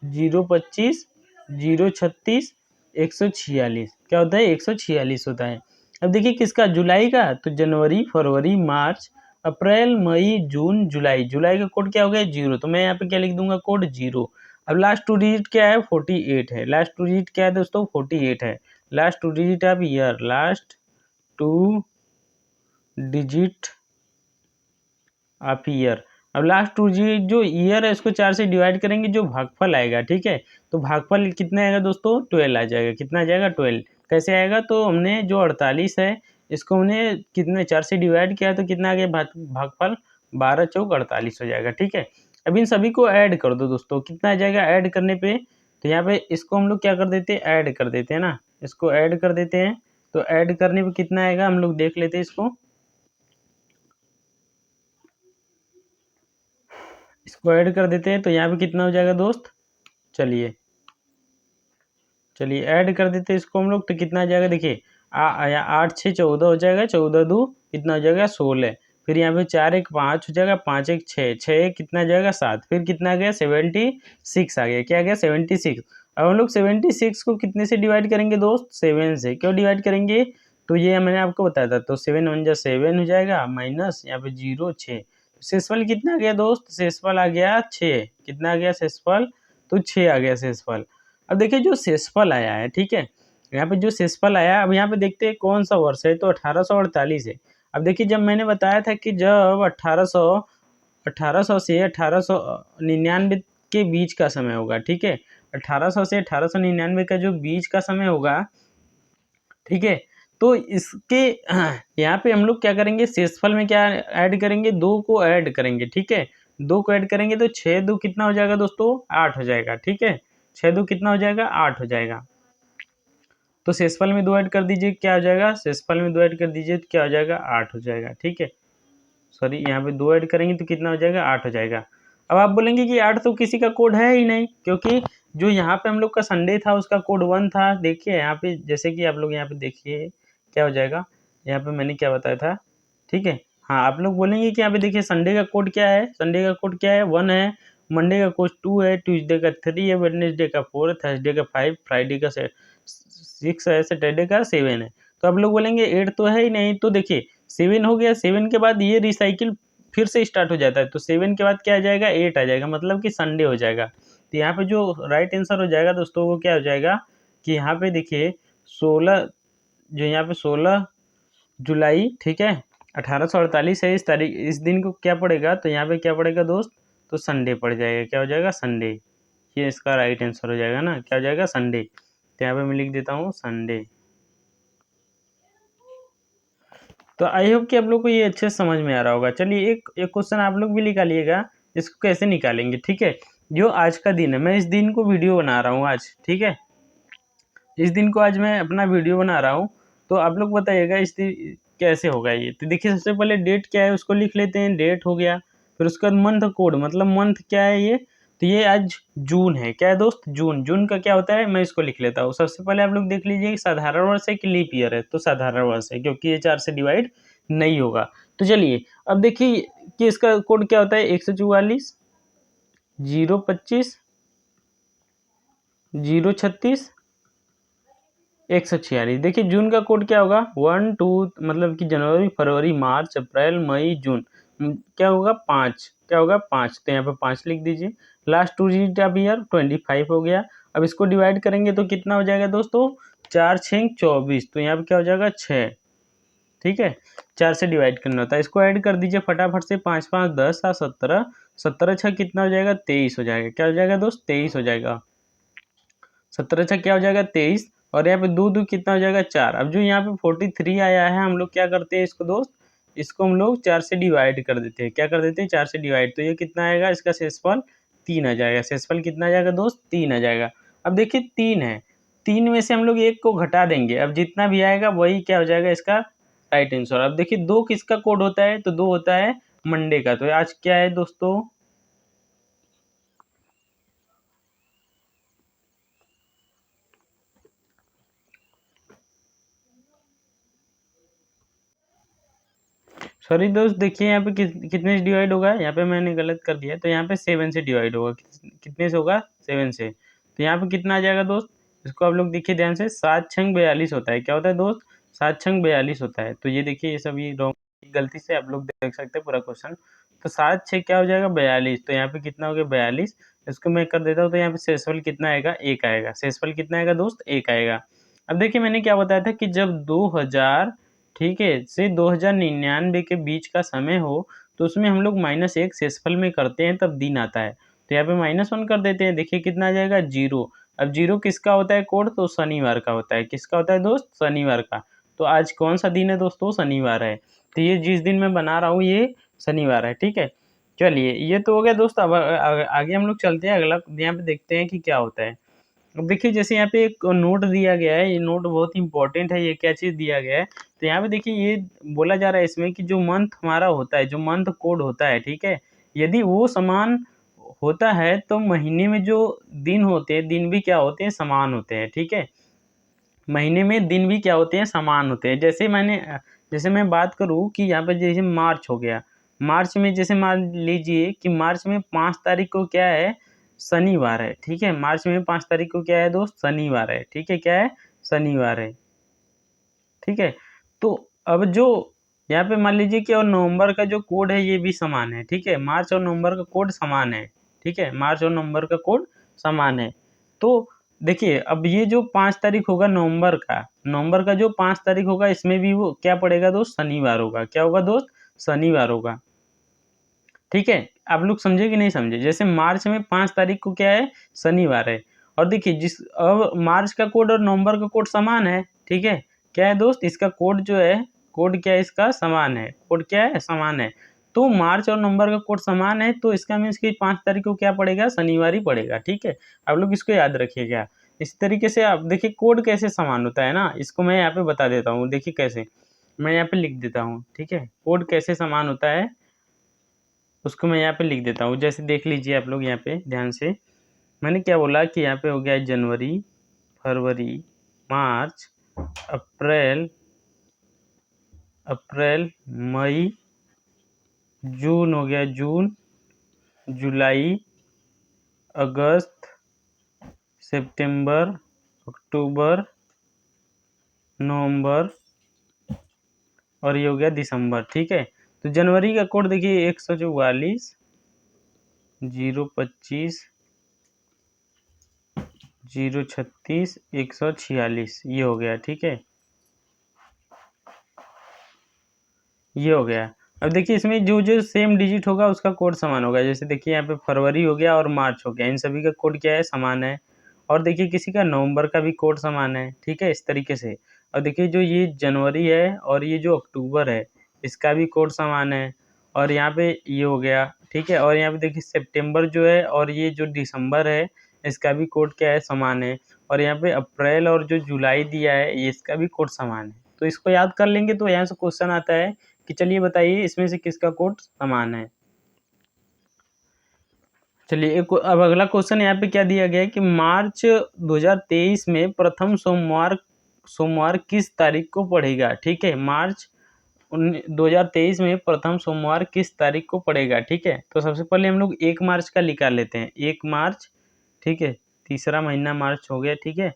025 036 146। क्या होता है? 146 होता है। अब देखिए किसका? जुलाई का। तो जनवरी फरवरी मार्च अप्रैल मई जून जुलाई। जुलाई का कोड क्या हो गया? 0। तो मैं यहाँ पे क्या लिख दूंगा? कोड 0। अब लास्ट 2 डिजिट क्या है? 48 है। लास्ट 2 डिजिट क्या है दोस्तों? 48 है। Last 2 digit of year, last 2 digit of year. अब लास्ट 2 डिजिट जो ईयर है इसको 4 से डिवाइड करेंगे, जो भागफल आएगा, ठीक है। तो भागफल कितना आएगा दोस्तों? 12 आ जाएगा। कितना आ जाएगा? 12। कैसे आएगा? तो हमने जो 48 है इसको हमने कितने 4 से डिवाइड किया तो कितना आ गया भागफल? 12 चौक 48 हो जाएगा, ठीक है। अब इन सभी को ऐड कर दो दोस्तों, कितना आ जाएगा ऐड करने पे? तो यहाँ पे इसको हम लोग क्या कर देते हैं? ऐड कर देते हैं ना, इसको ऐड कर देते हैं। तो ऐड करने पे कितना आएगा हम लोग देख लेते हैं इसको ऐड कर देते हैं। तो यहाँ पे कितना हो जाएगा दोस्त? चलिए चलिए ऐड कर देते हैं इसको हम लोग, तो कितना आ जाएगा? देखिए 8 6 14 हो जाएगा, 14 2 कितना हो जाएगा? 16। फिर यहाँ पे 4 1 5 हो जाएगा, 5 1 6 6 1 कितना आ जाएगा? 7। फिर कितना आ गया? 76 आ गया। क्या आ गया? 76। अब हम लोग 76 को कितने से डिवाइड करेंगे दोस्त? 7 से। क्यों डिवाइड करेंगे? तो ये मैंने आपको बताया था। तो 7 1 जा 7 हो जाएगा, माइनस यहाँ पे 0 6। शेषफल कितना आ गया दोस्त? शेषफल आ गया 6। कितना आ गया शेषफल? तो 6 आ गया शेषफल। अब देखिए जो शेषफल आया है, ठीक है, यहाँ पे जो शेषफल आया, अब यहाँ पे देखते हैं कौन सा वर्ष है। तो 1848 है। अब देखिए जब मैंने बताया था कि जब 1800 से 1899 के बीच का समय होगा, ठीक है, 1800 से 1899 का जो बीच का समय होगा, ठीक है, तो इसके यहाँ पे हम लोग क्या करेंगे? शेषफल में क्या ऐड करेंगे? 2 को ऐड करेंगे, ठीक है। 2 को ऐड करेंगे तो 6 2 कितना हो जाएगा दोस्तों? 8 हो जाएगा, ठीक है। 6 2 कितना हो जाएगा? 8 हो जाएगा। तो शेषफल में 2 ऐड कर दीजिए, क्या हो जाएगा? शेषफल में 2 ऐड कर दीजिए तो क्या हो जाएगा? 8 हो जाएगा, ठीक है। सॉरी यहाँ पे 2 ऐड करेंगे तो कितना हो जाएगा? 8 हो जाएगा। अब आप बोलेंगे कि 8 तो किसी का कोड है ही नहीं, क्योंकि जो यहाँ पे हम लोग का संडे था उसका कोड 1 था। देखिए यहाँ पे जैसे कि आप लोग यहाँ पे देखिए क्या हो जाएगा, यहाँ पे मैंने क्या बताया था, ठीक है। हाँ आप लोग बोलेंगे कि यहाँ पे देखिए संडे का कोड क्या है? संडे का कोड क्या है? 1 है। मंडे का कोड 2 है, ट्यूसडे का 3 है, वेडनेसडे का 4 है, थर्सडे का 5, फ्राइडे का 6 है, सैटरडे का 7 है। तो आप लोग बोलेंगे 8 तो है ही नहीं, तो देखिए 7 हो गया, 7 के बाद ये रिसाइकिल फिर से स्टार्ट हो जाता है, तो 7 के बाद क्या आ जाएगा, 8 आ जाएगा, मतलब कि संडे हो जाएगा। तो यहाँ पे जो राइट आंसर हो जाएगा दोस्तों वो क्या हो जाएगा कि यहाँ पे देखिए 16, जो यहाँ पे 16 जुलाई, ठीक है, 1848 है, इस दिन को क्या पड़ेगा, तो यहाँ पे क्या पड़ेगा दोस्त, तो संडे पड़ जाएगा, क्या हो जाएगा, संडे। ये इसका राइट आंसर हो जाएगा ना, क्या हो जाएगा, संडे। तो यहाँ पे मैं लिख देता हूँ संडे। तो आई होप कि आप लोग को ये अच्छे से समझ में आ रहा होगा। चलिए एक एक क्वेश्चन आप लोग भी निकालिएगा, इसको कैसे निकालेंगे, ठीक है। जो आज का दिन है, मैं इस दिन को वीडियो बना रहा हूँ आज, ठीक है, इस दिन को आज मैं अपना वीडियो बना रहा हूँ। तो आप लोग बताइएगा इस दिन कैसे होगा ये। तो देखिए सबसे पहले डेट क्या है उसको लिख लेते हैं, डेट हो गया। फिर उसके बाद मंथ कोड, मतलब मंथ क्या है ये, तो ये आज जून है, क्या है दोस्त, जून। जून का क्या होता है, मैं इसको लिख लेता हूँ। सबसे पहले आप लोग देख लीजिए साधारण वर्ष है कि लीप ईयर है, तो साधारण वर्ष है क्योंकि ये 4 से डिवाइड नहीं होगा। तो चलिए अब देखिए कि इसका कोड क्या होता है, 144, 025, 036, 146। देखिए जून का कोड क्या होगा, 1 2, मतलब कि जनवरी, फरवरी, मार्च, अप्रैल, मई, जून। क्या होगा, 5, क्या होगा, 5। तो यहाँ पे 5 लिख दीजिए। लास्ट 2 डिजिट ऑफ ईयर 25 हो गया। अब इसको डिवाइड करेंगे तो कितना हो जाएगा दोस्तों, 4 6 24। तो यहाँ पे क्या हो जाएगा, 6, ठीक है। 4 से डिवाइड करना होता है, इसको ऐड कर दीजिए फटाफट से, 5 5 10 7 17, 17 6 कितना हो जाएगा, 23 हो जाएगा। क्या हो जाएगा दोस्त, 23 हो जाएगा। 17 छः क्या हो जाएगा, 23। और यहाँ पे दो दो कितना हो जाएगा, 4। अब जो यहाँ पे 43 आया है, हम लोग क्या करते हैं इसको दोस्त, इसको हम लोग 4 से डिवाइड कर देते हैं। क्या कर देते हैं, 4 से डिवाइड। तो ये कितना आएगा, इसका शेषफल 3 आ जाएगा। शेषफल कितना आ जाएगा दोस्त, 3 आ जाएगा। अब देखिए 3 है, 3 में से हम लोग 1 को घटा देंगे, अब जितना भी आएगा वही क्या हो जाएगा इसका राइट आंसर। अब देखिए 2 किसका कोड होता है, तो 2 होता है मंडे का। तो आज क्या है दोस्तों, सॉरी दोस्त, देखिए यहाँ पे कितने से डिवाइड होगा, यहाँ पे मैंने गलत कर दिया। तो यहाँ पे 7 से डिवाइड होगा, कितने से होगा, 7 से। तो यहाँ पे कितना आ जाएगा दोस्त, इसको आप लोग देखिए ध्यान से, 7 छंग 42 होता है। क्या होता है दोस्त, 7 छंग 42 होता है। तो ये देखिए ये सब ये रॉन्ग, गलती से आप लोग देख सकते हैं पूरा क्वेश्चन। तो 7 6 क्या हो जाएगा, 42। तो यहाँ पे कितना हो गया, 42। इसको मैं कर देता हूँ, तो यहाँ पे शेषफल कितना आएगा, 1 आएगा। शेषफल कितना आएगा दोस्त, 1 आएगा। अब देखिए मैंने क्या बताया था कि जब 2000, ठीक है, से 2099 के बीच का समय हो, तो उसमें हम लोग -1 शेषफल में करते हैं तब दिन आता है। तो यहाँ पे -1 कर देते हैं, देखिए कितना आ जाएगा, 0। अब 0 किसका होता है कोड, तो शनिवार का होता है। किसका होता है दोस्त, शनिवार का। तो आज कौन सा दिन है दोस्तों, शनिवार है। तो ये जिस दिन मैं बना रहा हूँ ये शनिवार है, ठीक है। चलिए ये तो हो गया दोस्त। अब आगे हम लोग चलते हैं, अगला यहाँ पे देखते हैं कि क्या होता है। अब देखिए जैसे यहाँ पे एक नोट दिया गया है, ये नोट बहुत इंपॉर्टेंट है। ये क्या चीज़ दिया गया है, तो यहाँ पे देखिए ये बोला जा रहा है इसमें कि जो मंथ हमारा होता है, जो मंथ कोड होता है, ठीक है, यदि वो समान होता है तो महीने में जो दिन होते हैं, दिन भी क्या होते हैं, समान होते हैं, ठीक है। महीने में दिन भी क्या होते हैं, समान होते हैं। जैसे मैं बात करूँ कि यहाँ पे जैसे मार्च हो गया, मार्च में जैसे मान लीजिए कि मार्च में 5 तारीख को क्या है, शनिवार है, ठीक है। मार्च में 5 तारीख को क्या है दोस्त, शनिवार है, ठीक है, क्या है, शनिवार है, ठीक है। तो अब जो यहाँ पे मान लीजिए कि और नवंबर का जो कोड है ये भी समान है, ठीक है। मार्च और नवंबर का कोड समान है, ठीक है। मार्च और नवंबर का कोड समान है। तो देखिए अब ये जो 5 तारीख होगा नवंबर का जो 5 तारीख होगा, इसमें भी वो क्या पड़ेगा दोस्त, शनिवार होगा। क्या होगा दोस्त, शनिवार होगा, ठीक है। आप लोग समझे कि नहीं समझे। जैसे मार्च में 5 तारीख को क्या है, शनिवार है। और देखिए अब मार्च का कोड और नवंबर का कोड समान है, ठीक है। क्या है दोस्त, इसका कोड जो है, कोड क्या है इसका, समान है। कोड क्या है, समान है। तो मार्च और नवंबर का कोड समान है, तो इसका मीन्स कि 5 तारीख को क्या पड़ेगा, शनिवार ही पड़ेगा, ठीक है। आप लोग इसको याद रखिएगा। इस तरीके से आप देखिए कोड कैसे समान होता है ना, इसको मैं यहाँ पे बता देता हूँ। देखिए कैसे, मैं यहाँ पे लिख देता हूँ, ठीक है। कोड कैसे समान होता है उसको मैं यहाँ पे लिख देता हूँ। जैसे देख लीजिए आप लोग यहाँ पे ध्यान से, मैंने क्या बोला कि यहाँ पे हो गया जनवरी, फरवरी, मार्च, अप्रैल, मई, जून हो गया, जून, जुलाई, अगस्त, सितंबर, अक्टूबर, नवंबर और ये हो गया दिसंबर। ठीक है, तो जनवरी का कोड देखिए 144 025 036 146 ये हो गया। ठीक है, ये हो गया। अब देखिए इसमें जो जो सेम डिजिट होगा उसका कोड समान होगा। जैसे देखिए यहाँ पे फरवरी हो गया और मार्च हो गया, इन सभी का कोड क्या है, समान है। और देखिए किसी का नवंबर का भी कोड समान है। ठीक है, इस तरीके से। और देखिए जो ये जनवरी है और ये जो अक्टूबर है इसका भी कोड समान है। और यहाँ पे ये हो गया। ठीक है, और यहाँ पे देखिए सितंबर जो है और ये जो दिसंबर है इसका भी कोड क्या है, समान है। और यहाँ पे अप्रैल और जो जुलाई दिया है ये इसका भी कोड समान है। तो इसको याद कर लेंगे तो यहाँ से क्वेश्चन आता है कि चलिए बताइए इसमें से किसका कोड समान है। चलिए अब अगला क्वेश्चन यहाँ पे क्या दिया गया है कि मार्च 2023 में प्रथम सोमवार सोमवार किस तारीख को पड़ेगा। ठीक है, मार्च 2023 में प्रथम सोमवार किस तारीख को पड़ेगा। ठीक है, तो सबसे पहले हम लोग 1 मार्च का निकाल लेते हैं। 1 मार्च, ठीक है, तीसरा महीना मार्च हो गया। ठीक है,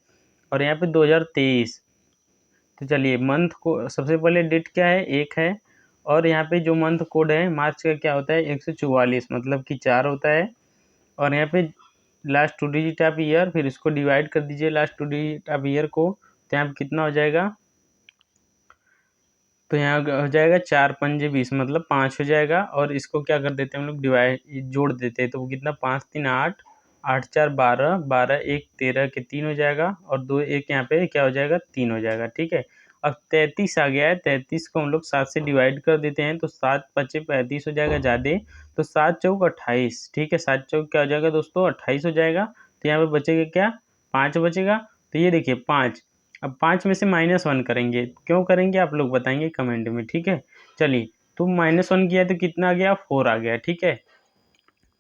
और यहाँ पे 2023, तो चलिए मंथ को सबसे पहले डेट क्या है, 1 है। और यहाँ पे जो मंथ कोड है मार्च का क्या होता है, 144, मतलब कि 4 होता है। और यहाँ पे लास्ट 2 डिजिट ऑफ ईयर, फिर इसको डिवाइड कर दीजिए लास्ट 2 डिजिट ऑफ ईयर को, तो यहाँ पे कितना हो जाएगा, तो यहाँ हो जाएगा 4 पंजे 20, मतलब 5 हो जाएगा। और इसको क्या कर देते हैं हम लोग, डिवाइड जोड़ देते हैं, तो वो कितना, 5 3 8, 8 4 12, 12 1 13 के 3 हो जाएगा। और 2 1 यहाँ पे क्या हो जाएगा, 3 हो जाएगा। ठीक है, अब 33 आ गया है, 33 को हम लोग 7 से डिवाइड कर देते हैं, तो 7 5 35 हो जाएगा ज़्यादा, तो 7 चौक 28। ठीक है, 7 चौक क्या हो जाएगा दोस्तों, 28 हो जाएगा। तो यहाँ पे बचेगा क्या, 5 बचेगा। तो ये देखिए 5, अब 5 में से -1 करेंगे, क्यों करेंगे आप लोग बताएंगे कमेंट में। ठीक है, चलिए, तो -1 किया तो कितना आ गया, 4 आ गया। ठीक है,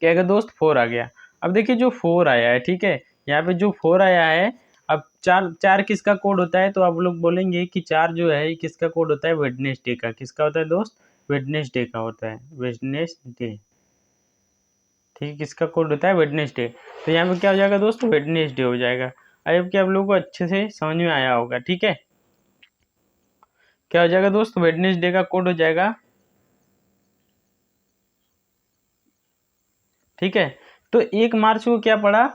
क्या गया दोस्त, 4 आ गया। अब देखिए जो 4 आया है, ठीक है, यहाँ पे जो 4 आया है, अब 4 4 किसका कोड होता है, तो आप लोग बोलेंगे कि 4 जो है किसका कोड होता है, वेडनेसडे का। किसका होता है दोस्त, वेडनेसडे का होता है, वेडनेसडे। ठीक है, किसका कोड होता है, वेडनेसडे। तो यहाँ पे क्या हो जाएगा दोस्त, वेडनेसडे हो जाएगा। अब क्या आप लोगों को अच्छे से समझ में आया होगा। ठीक है, क्या हो जाएगा दोस्त, वेडनेसडे का कोड हो जाएगा। ठीक है, तो 1 मार्च को क्या पड़ा,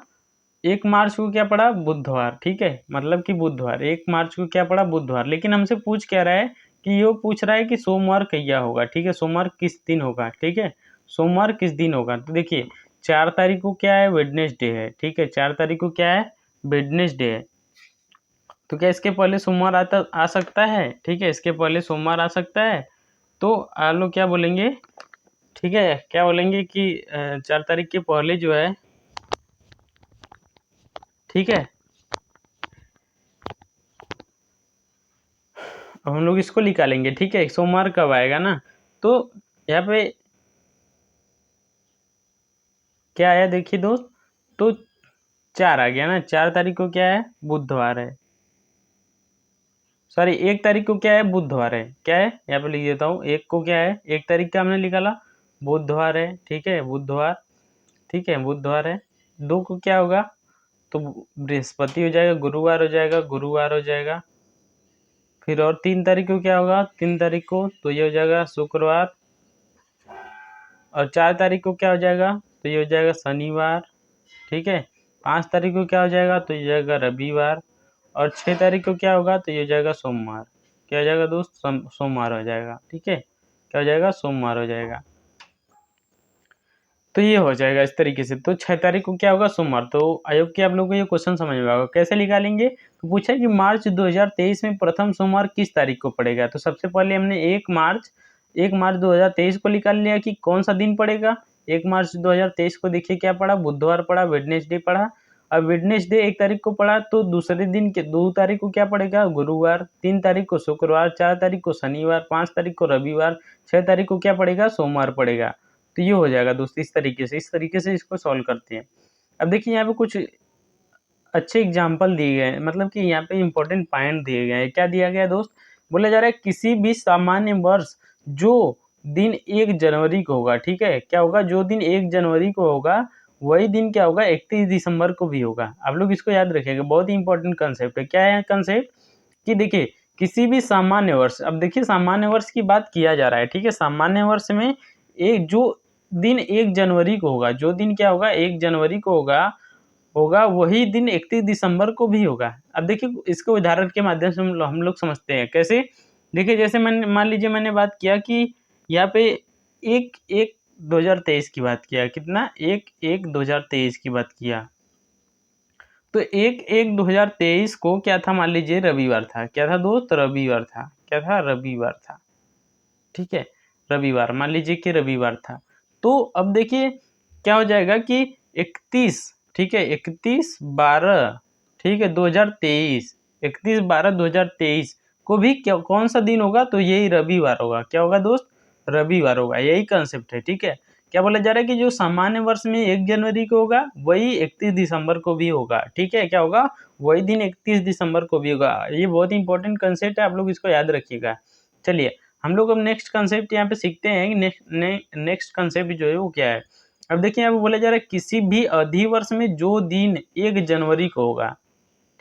1 मार्च को क्या पड़ा, बुधवार। ठीक है, मतलब कि बुधवार, 1 मार्च को क्या पड़ा, बुधवार। लेकिन हमसे पूछ क्या रहा है कि ये पूछ रहा है कि सोमवार कहिया होगा। ठीक है, सोमवार किस दिन होगा। ठीक है, सोमवार किस दिन होगा, तो देखिए 4 तारीख को क्या है, वेडनेसडे है। ठीक है, 4 तारीख को क्या है, वेडनेसडे है। तो क्या इसके पहले सोमवार आ सकता है, ठीक है, इसके पहले सोमवार आ सकता है। तो आप लोग क्या बोलेंगे, ठीक है, क्या बोलेंगे कि 4 तारीख के पहले जो है, ठीक है, अब हम लोग इसको निकालेंगे। ठीक है, सोमवार कब आएगा ना, तो यहाँ पे क्या आया देखिए दोस्त, तो 4 आ गया ना, 4 तारीख को क्या है, बुधवार है। सॉरी, 1 तारीख को क्या है, बुधवार है। क्या है, यहाँ पे लिख देता हूँ, 1 को क्या है, 1 तारीख का हमने निकाला, बुधवार है। ठीक है, बुधवार, ठीक है, बुधवार है। 2 को क्या होगा, तो बृहस्पति हो जाएगा, गुरुवार हो जाएगा, गुरुवार हो जाएगा। फिर और 3 तारीख को क्या होगा, 3 तारीख को तो ये हो जाएगा शुक्रवार। और 4 तारीख को क्या हो जाएगा, तो ये हो जाएगा शनिवार। ठीक है, 5 तारीख को क्या हो जाएगा, तो ये हो जाएगा रविवार। और 6 तारीख को क्या होगा, तो ये हो जाएगा सोमवार। क्या हो जाएगा दोस्त, सोमवार हो जाएगा। ठीक है, क्या हो जाएगा, सोमवार हो जाएगा। तो ये हो जाएगा इस तरीके से। तो 6 तारीख को क्या होगा, सोमवार। तो आयोग के आप लोगों को ये क्वेश्चन समझ में आएगा, कैसे निकालेंगे। तो पूछा कि मार्च 2023 में प्रथम सोमवार किस तारीख को पड़ेगा। तो सबसे पहले हमने 1 मार्च 2023 को निकाल लिया कि कौन सा दिन पड़ेगा। 1 मार्च 2023 को देखिए क्या पड़ा, बुधवार पड़ा, वेडनेसडे पड़ा। अब वेडनेसडे 1 तारीख को पड़ा, तो दूसरे दिन के 2 तारीख को क्या पड़ेगा, गुरुवार। 3 तारीख को शुक्रवार, 4 तारीख को शनिवार, 5 तारीख को रविवार, 6 तारीख को क्या पड़ेगा, सोमवार पड़ेगा। तो ये हो जाएगा दोस्त, इस तरीके से इसको सॉल्व करते हैं। अब देखिए यहाँ पे कुछ अच्छे एग्जाम्पल दिए गए हैं, मतलब कि यहाँ पे इंपॉर्टेंट पॉइंट दिए गए हैं। क्या दिया गया है दोस्त, बोला जा रहा है किसी भी सामान्य वर्ष जो दिन 1 जनवरी को होगा। ठीक है, क्या होगा, जो दिन 1 जनवरी को होगा वही दिन क्या होगा, 31 दिसंबर को भी होगा। आप लोग इसको याद रखिएगा, बहुत ही इंपॉर्टेंट कंसेप्ट है। क्या है कंसेप्ट, कि देखिए किसी भी सामान्य वर्ष, अब देखिए सामान्य वर्ष की बात किया जा रहा है, ठीक है। सामान्य वर्ष में एक जो दिन 1 जनवरी को होगा, जो दिन क्या होगा 1 जनवरी को होगा वही दिन 31 दिसंबर को भी होगा। अब देखिए इसको उदाहरण के माध्यम से हम लोग समझते हैं कैसे। देखिए जैसे मैंने मान लीजिए मैंने बात किया कि यहाँ पे 1/1/2023 की बात किया, कितना 1/1/2023 की बात किया, तो 1/1/2023 को क्या था, मान लीजिए रविवार था। क्या था दोस्त, रविवार था। क्या था, रविवार था, ठीक है। रविवार मान लीजिए कि रविवार था। तो अब देखिए क्या हो जाएगा कि 31, ठीक है, 31/12, ठीक है 2023, 31/12/2023 को भी क्या कौन सा दिन होगा, तो यही रविवार होगा। क्या होगा दोस्त, रविवार होगा। यही कंसेप्ट है, ठीक है। क्या बोला जा रहा है कि जो सामान्य वर्ष में 1 जनवरी को होगा वही 31 दिसंबर को भी होगा, ठीक है। क्या होगा, वही दिन 31 दिसंबर को भी होगा। ये बहुत इंपॉर्टेंट कंसेप्ट है, आप लोग इसको याद रखिएगा। चलिए हम लोग अब नेक्स्ट कंसेप्ट यहाँ पे सीखते हैं। नेक्स्ट कंसेप्ट जो है वो क्या है। अब देखिए यहाँ पे बोला जा रहा है किसी भी अधिवर्ष में जो दिन 1 जनवरी को होगा,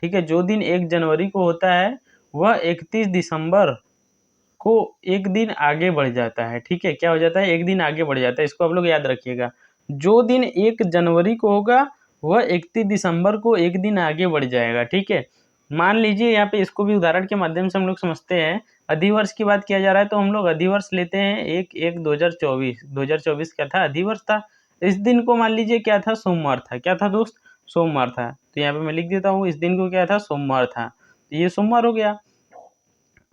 ठीक है, जो दिन 1 जनवरी को होता है वह 31 दिसंबर को एक दिन आगे बढ़ जाता है, ठीक है। क्या हो जाता है, एक दिन आगे बढ़ जाता है। इसको आप लोग याद रखिएगा। जो दिन 1 जनवरी को होगा वह 31 दिसंबर को एक दिन आगे बढ़ जाएगा, ठीक है। मान लीजिए यहाँ पे इसको भी उदाहरण के माध्यम से हम लोग समझते हैं। अधिवर्ष की बात किया जा रहा है तो हम लोग अधिवर्ष लेते हैं 1/1/2024। 2024 क्या था, अधिवर्ष था। इस दिन को मान लीजिए क्या था, सोमवार था। क्या था दोस्त, सोमवार था। तो यहाँ पे मैं लिख देता हूँ इस दिन को क्या था, सोमवार था। तो ये सोमवार हो गया।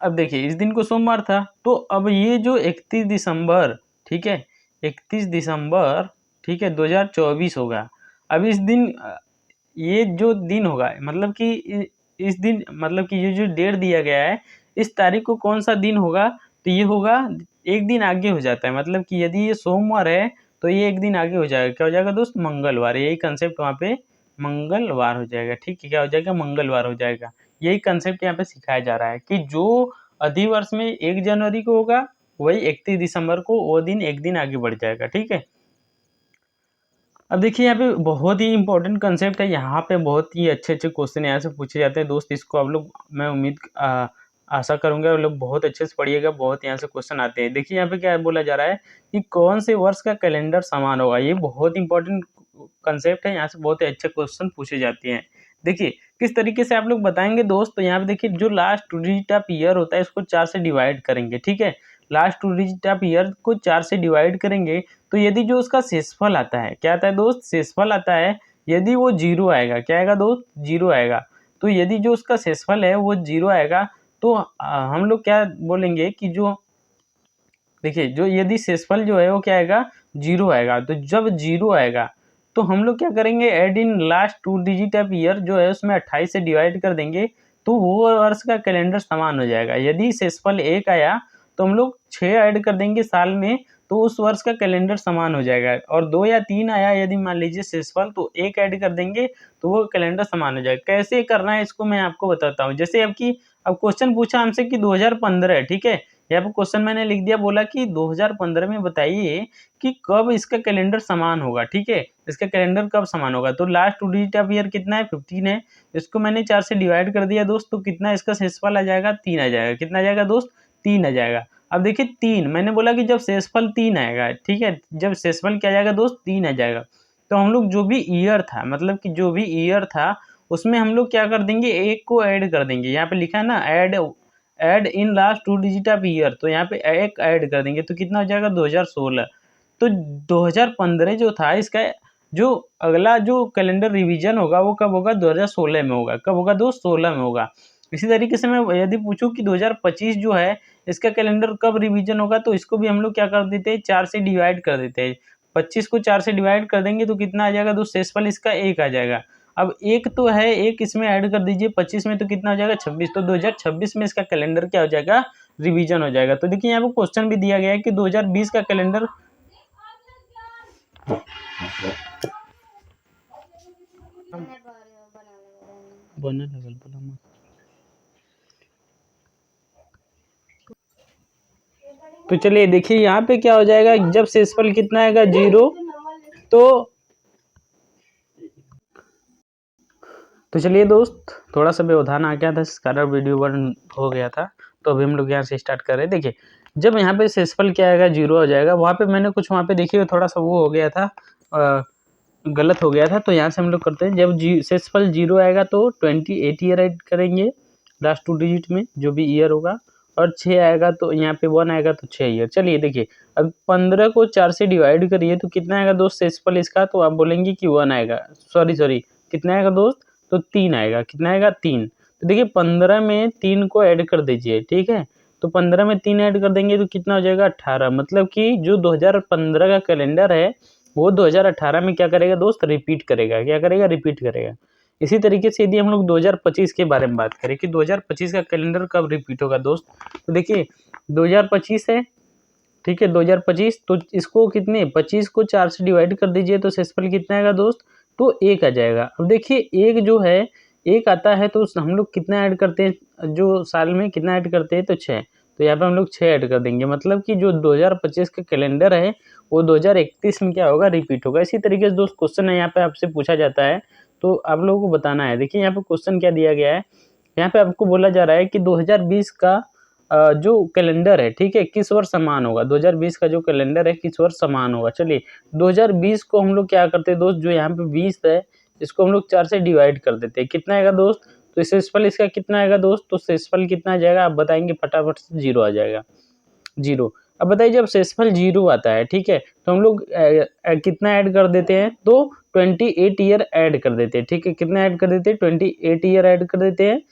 अब देखिए इस दिन को सोमवार था, तो अब ये जो 31 दिसंबर, ठीक है, 31 दिसंबर, ठीक है 2024 होगा। अब इस दिन ये जो दिन होगा मतलब कि इस दिन मतलब कि ये जो डेट दिया गया है, इस तारीख को कौन सा दिन होगा, तो ये होगा एक दिन आगे हो जाता है। मतलब कि यदि ये सोमवार है तो ये एक दिन आगे हो जाएगा। क्या हो जाएगा दोस्त, मंगलवार। यही कंसेप्ट वहाँ पे मंगलवार हो जाएगा, ठीक है। क्या हो जाएगा, मंगलवार हो जाएगा। यही कंसेप्ट यहाँ पे सिखाया जा रहा है कि जो अधिवर्ष में 1 जनवरी को होगा वही 31 दिसंबर को वो दिन एक दिन आगे बढ़ जाएगा, ठीक है। अब देखिए यहाँ पे बहुत ही इंपॉर्टेंट कंसेप्ट है। यहाँ पे बहुत ही अच्छे अच्छे क्वेश्चन यहाँ से पूछे जाते हैं दोस्त। इसको आप लोग, मैं आशा करूंगा आप लोग बहुत अच्छे से पढ़िएगा। बहुत यहाँ से क्वेश्चन आते हैं। देखिए यहाँ पे क्या बोला जा रहा है कि कौन से वर्ष का कैलेंडर समान होगा। ये बहुत इंपॉर्टेंट कंसेप्ट है। यहाँ से बहुत ही अच्छे क्वेश्चन पूछे जाते हैं। देखिए किस तरीके से आप लोग बताएंगे दोस्त, तो यहाँ पे देखिए जो लास्ट 2 डिजिट ऑफ ईयर होता है इसको 4 से डिवाइड करेंगे, ठीक है। लास्ट 2 डिजिट ऑफ ईयर को 4 से डिवाइड करेंगे तो यदि जो उसका शेषफल आता है, क्या आता है दोस्त, शेषफल आता है, यदि वो 0 आएगा, क्या आएगा दोस्त, 0 आएगा। तो यदि जो उसका शेषफल है वो 0 आएगा तो हम लोग क्या बोलेंगे कि जो देखिए जो यदि शेषफल जो है वो क्या आएगा, 0 आएगा। तो जब 0 आएगा तो हम लोग क्या करेंगे, add in last 2 digit of year जो है उसमें 28 से डिवाइड कर देंगे तो वो वर्ष का कैलेंडर समान हो जाएगा। यदि शेषफल 1 आया तो हम लोग 6 ऐड कर देंगे साल में, तो उस वर्ष का कैलेंडर समान हो जाएगा। और 2 या 3 आया यदि मान लीजिए शेषफल, तो 1 ऐड कर देंगे तो वो कैलेंडर समान हो जाएगा। कैसे करना है इसको मैं आपको बताता हूँ। जैसे अब क्वेश्चन पूछा हमसे कि 2015 है, ठीक है। यहाँ पे क्वेश्चन मैंने लिख दिया, बोला कि 2015 में बताइए कि कब इसका कैलेंडर समान होगा, ठीक है। इसका कैलेंडर कब समान होगा, तो लास्ट 2 डिजिट ऑफ ईयर कितना है, 15 है। इसको मैंने 4 से डिवाइड कर दिया दोस्त, तो कितना इसका शेषफल आ जाएगा, 3 आ जाएगा। कितना आ जाएगा दोस्त, 3 आ जाएगा। अब देखिए 3 मैंने बोला कि जब शेषफल 3 आएगा, ठीक है, जब शेषफल क्या आ जाएगा दोस्त, 3 आ जाएगा, तो हम लोग जो भी ईयर था, मतलब कि जो भी ईयर था उसमें हम लोग क्या कर देंगे, एक को ऐड कर देंगे। यहाँ पे लिखा है ना add in last 2 digit of year, तो यहाँ पे एक ऐड कर देंगे तो कितना हो जाएगा, 2016। तो 2015 जो था इसका जो अगला जो कैलेंडर रिवीजन होगा वो कब होगा, 2016 में होगा। कब होगा दोस्त, 16 में होगा। इसी तरीके से मैं यदि पूछूं कि 2025 जो है इसका कैलेंडर कब रिवीजन होगा, तो इसको भी हम लोग क्या कर देते हैं, 4 से डिवाइड कर देते हैं। 25 को 4 से डिवाइड कर देंगे तो कितना आ जाएगा दोस्त, शेषफल इसका 1 आ जाएगा। अब 1 तो है, 1 इसमें ऐड कर दीजिए 25 में, तो कितना हो जाएगा, 26। तो 2026 में इसका कैलेंडर क्या हो जाएगा, रिवीजन हो जाएगा। तो देखिए यहाँ पे क्वेश्चन भी दिया गया है कि 2020 का कैलेंडर बना लगल बोला मत। तो चलिए देखिए यहाँ पे क्या हो जाएगा, जब शेषफल कितना आएगा, 0, तो तो चलिए दोस्त, थोड़ा सा व्यवधान आ गया था, इस कारण वीडियो बंद हो गया था। तो अभी हम लोग यहाँ से स्टार्ट कर रहे हैं। देखिए, जब यहाँ पे शेषफल क्या आएगा, 0 हो जाएगा। वहाँ पे मैंने कुछ वहाँ पे देखिए थोड़ा सा वो हो गया था, गलत हो गया था। तो यहाँ से हम लोग करते हैं, जब शेषफल 0 आएगा तो 28 ईयर ऐड करेंगे लास्ट 2 डिजिट में, जो भी ईयर होगा। और 6 आएगा तो यहाँ पे 1 आएगा तो 6 ईयर। चलिए देखिए, अब 15 को 4 से डिवाइड करिए तो कितना आएगा दोस्त शेषफल इसका, तो आप बोलेंगे कि 1 आएगा। सॉरी, कितना आएगा दोस्त, तो 3 आएगा। कितना आएगा, 3। तो देखिए 15 में 3 को ऐड कर दीजिए, ठीक है। तो 15 में 3 ऐड कर देंगे तो कितना हो जाएगा, 18। मतलब कि जो 2015 का कैलेंडर है वो 2018 में क्या करेगा दोस्त, रिपीट करेगा। क्या करेगा, रिपीट करेगा। इसी तरीके से यदि हम लोग 2025 के बारे में बात करें कि 2025 का कैलेंडर कब रिपीट होगा दोस्त, तो देखिए 2025 है, ठीक है। 2025 तो इसको कितने, 25 को 4 से डिवाइड कर दीजिए तो शेषफल कितना आएगा दोस्त, तो 1 आ जाएगा। अब देखिए 1 जो है, 1 आता है तो हम लोग कितना ऐड करते हैं, जो साल में कितना ऐड करते हैं, तो 6। तो यहाँ पे हम लोग 6 ऐड कर देंगे। मतलब कि जो 2025 का कैलेंडर है वो 2031 में क्या होगा, रिपीट होगा। इसी तरीके से दोस्त क्वेश्चन है, यहाँ पे आपसे पूछा जाता है तो आप लोगों को बताना है। देखिए यहाँ पे क्वेश्चन क्या दिया गया है, यहाँ पे आपको बोला जा रहा है कि 2020 का जो कैलेंडर है, ठीक है, किस वर्ष समान होगा। 2020 का जो कैलेंडर है किस वर्ष समान होगा। चलिए 2020 को हम लोग क्या करते हैं दोस्त, जो यहाँ पे 20 है इसको हम लोग 4 से डिवाइड कर देते हैं। कितना आएगा दोस्त, तो शेषफल इसका कितना आएगा दोस्त, तो शेषफल कितना आ जाएगा, आप बताएंगे फटाफट से, 0 आ जाएगा, 0। अब बताइए जब शेषफल 0 आता है, ठीक है, तो हम लोग कितना ऐड कर देते हैं, तो 28 ईयर ऐड कर देते हैं, ठीक है। कितना ऐड कर देते हैं, 28 ईयर ऐड कर देते हैं।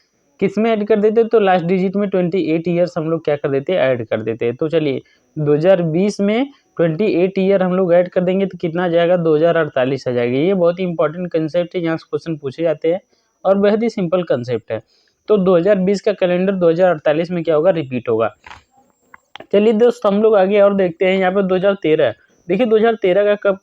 किस में ऐड कर देते हैं, तो लास्ट डिजिट में 28 ईयर्स हम लोग क्या कर देते हैं, ऐड कर देते हैं। तो चलिए 2020 में 28 ईयर हम लोग ऐड कर देंगे तो कितना आ जाएगा, 2048 आ जाएगा। ये बहुत ही इंपॉर्टेंट कंसेप्ट है, यहाँ से क्वेश्चन पूछे जाते हैं और बहुत ही सिंपल कंसेप्ट है। तो 2020 का कैलेंडर 2048 में क्या होगा, रिपीट होगा। चलिए दोस्त हम लोग आगे और देखते हैं। यहाँ पे 2013, देखिए 2013 का कब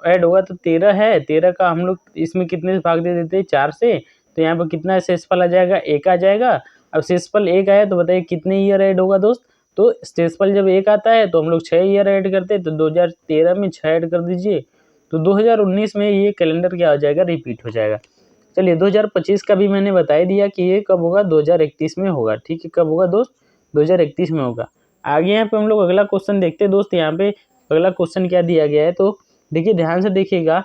ऐड होगा, तो 13 है, 13 का हम लोग इसमें कितने से भाग दे देते हैं, 4 से। तो यहाँ पे कितना शेषफल आ जाएगा, 1 आ जाएगा। अब शेषफल 1 आया तो बताइए कितने ईयर ऐड होगा दोस्त, तो शेषफल जब 1 आता है तो हम लोग 6 ईयर ऐड करते हैं। तो 2013 में 6 ऐड कर दीजिए तो 2019 में ये कैलेंडर क्या हो जाएगा, रिपीट हो जाएगा। चलिए 2025 का भी मैंने बता ही दिया कि ये कब होगा, 2031 में होगा, ठीक है। कब होगा दोस्त, 2031 में होगा। आगे यहाँ पे हम लोग अगला क्वेश्चन देखते हैं दोस्त। यहाँ पे अगला क्वेश्चन क्या दिया गया है, तो देखिए ध्यान से देखिएगा,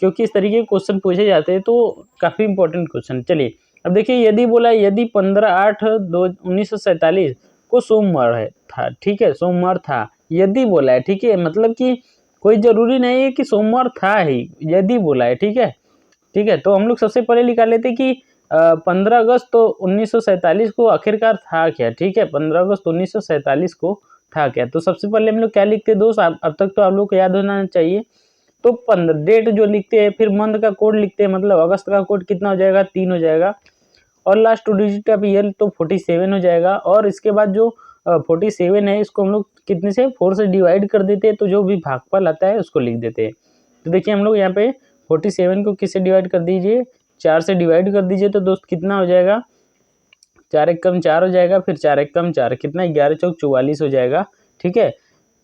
क्योंकि इस तरीके के क्वेश्चन पूछे जाते हैं तो काफ़ी इंपॉर्टेंट क्वेश्चन। चलिए अब देखिए, यदि बोला, यदि 15/8/1947 को सोमवार है था, ठीक है, सोमवार था, यदि बोला है, ठीक है, मतलब कि कोई जरूरी नहीं है कि सोमवार था ही, यदि बोला है, ठीक है, ठीक है। तो हम लोग सबसे पहले निकाल लेते कि 15 अगस्त तो 1947 को आखिरकार था क्या, ठीक है। 15 अगस्त 1947 को था क्या, तो सबसे पहले हम लोग क्या लिखते हैं दोस्त, अब तक तो आप लोग को याद होना चाहिए। तो 15 डेट जो लिखते हैं, फिर मंथ का कोड लिखते हैं, मतलब अगस्त का कोड कितना हो जाएगा, 3 हो जाएगा। और लास्ट 2 डिजिट ऑफ ईयर तो 47 हो जाएगा। और इसके बाद जो 47 है इसको हम लोग कितने से, 4 से डिवाइड कर देते हैं, तो जो भी भागफल आता है उसको लिख देते हैं। तो देखिए हम लोग यहाँ पे 47 को किससे डिवाइड कर दीजिए, 4 से डिवाइड कर दीजिए। तो दोस्त कितना हो जाएगा, 4 एक कम 4 हो जाएगा, फिर 4 एक कम 4, कितना 11 चौक 44 हो जाएगा, ठीक है।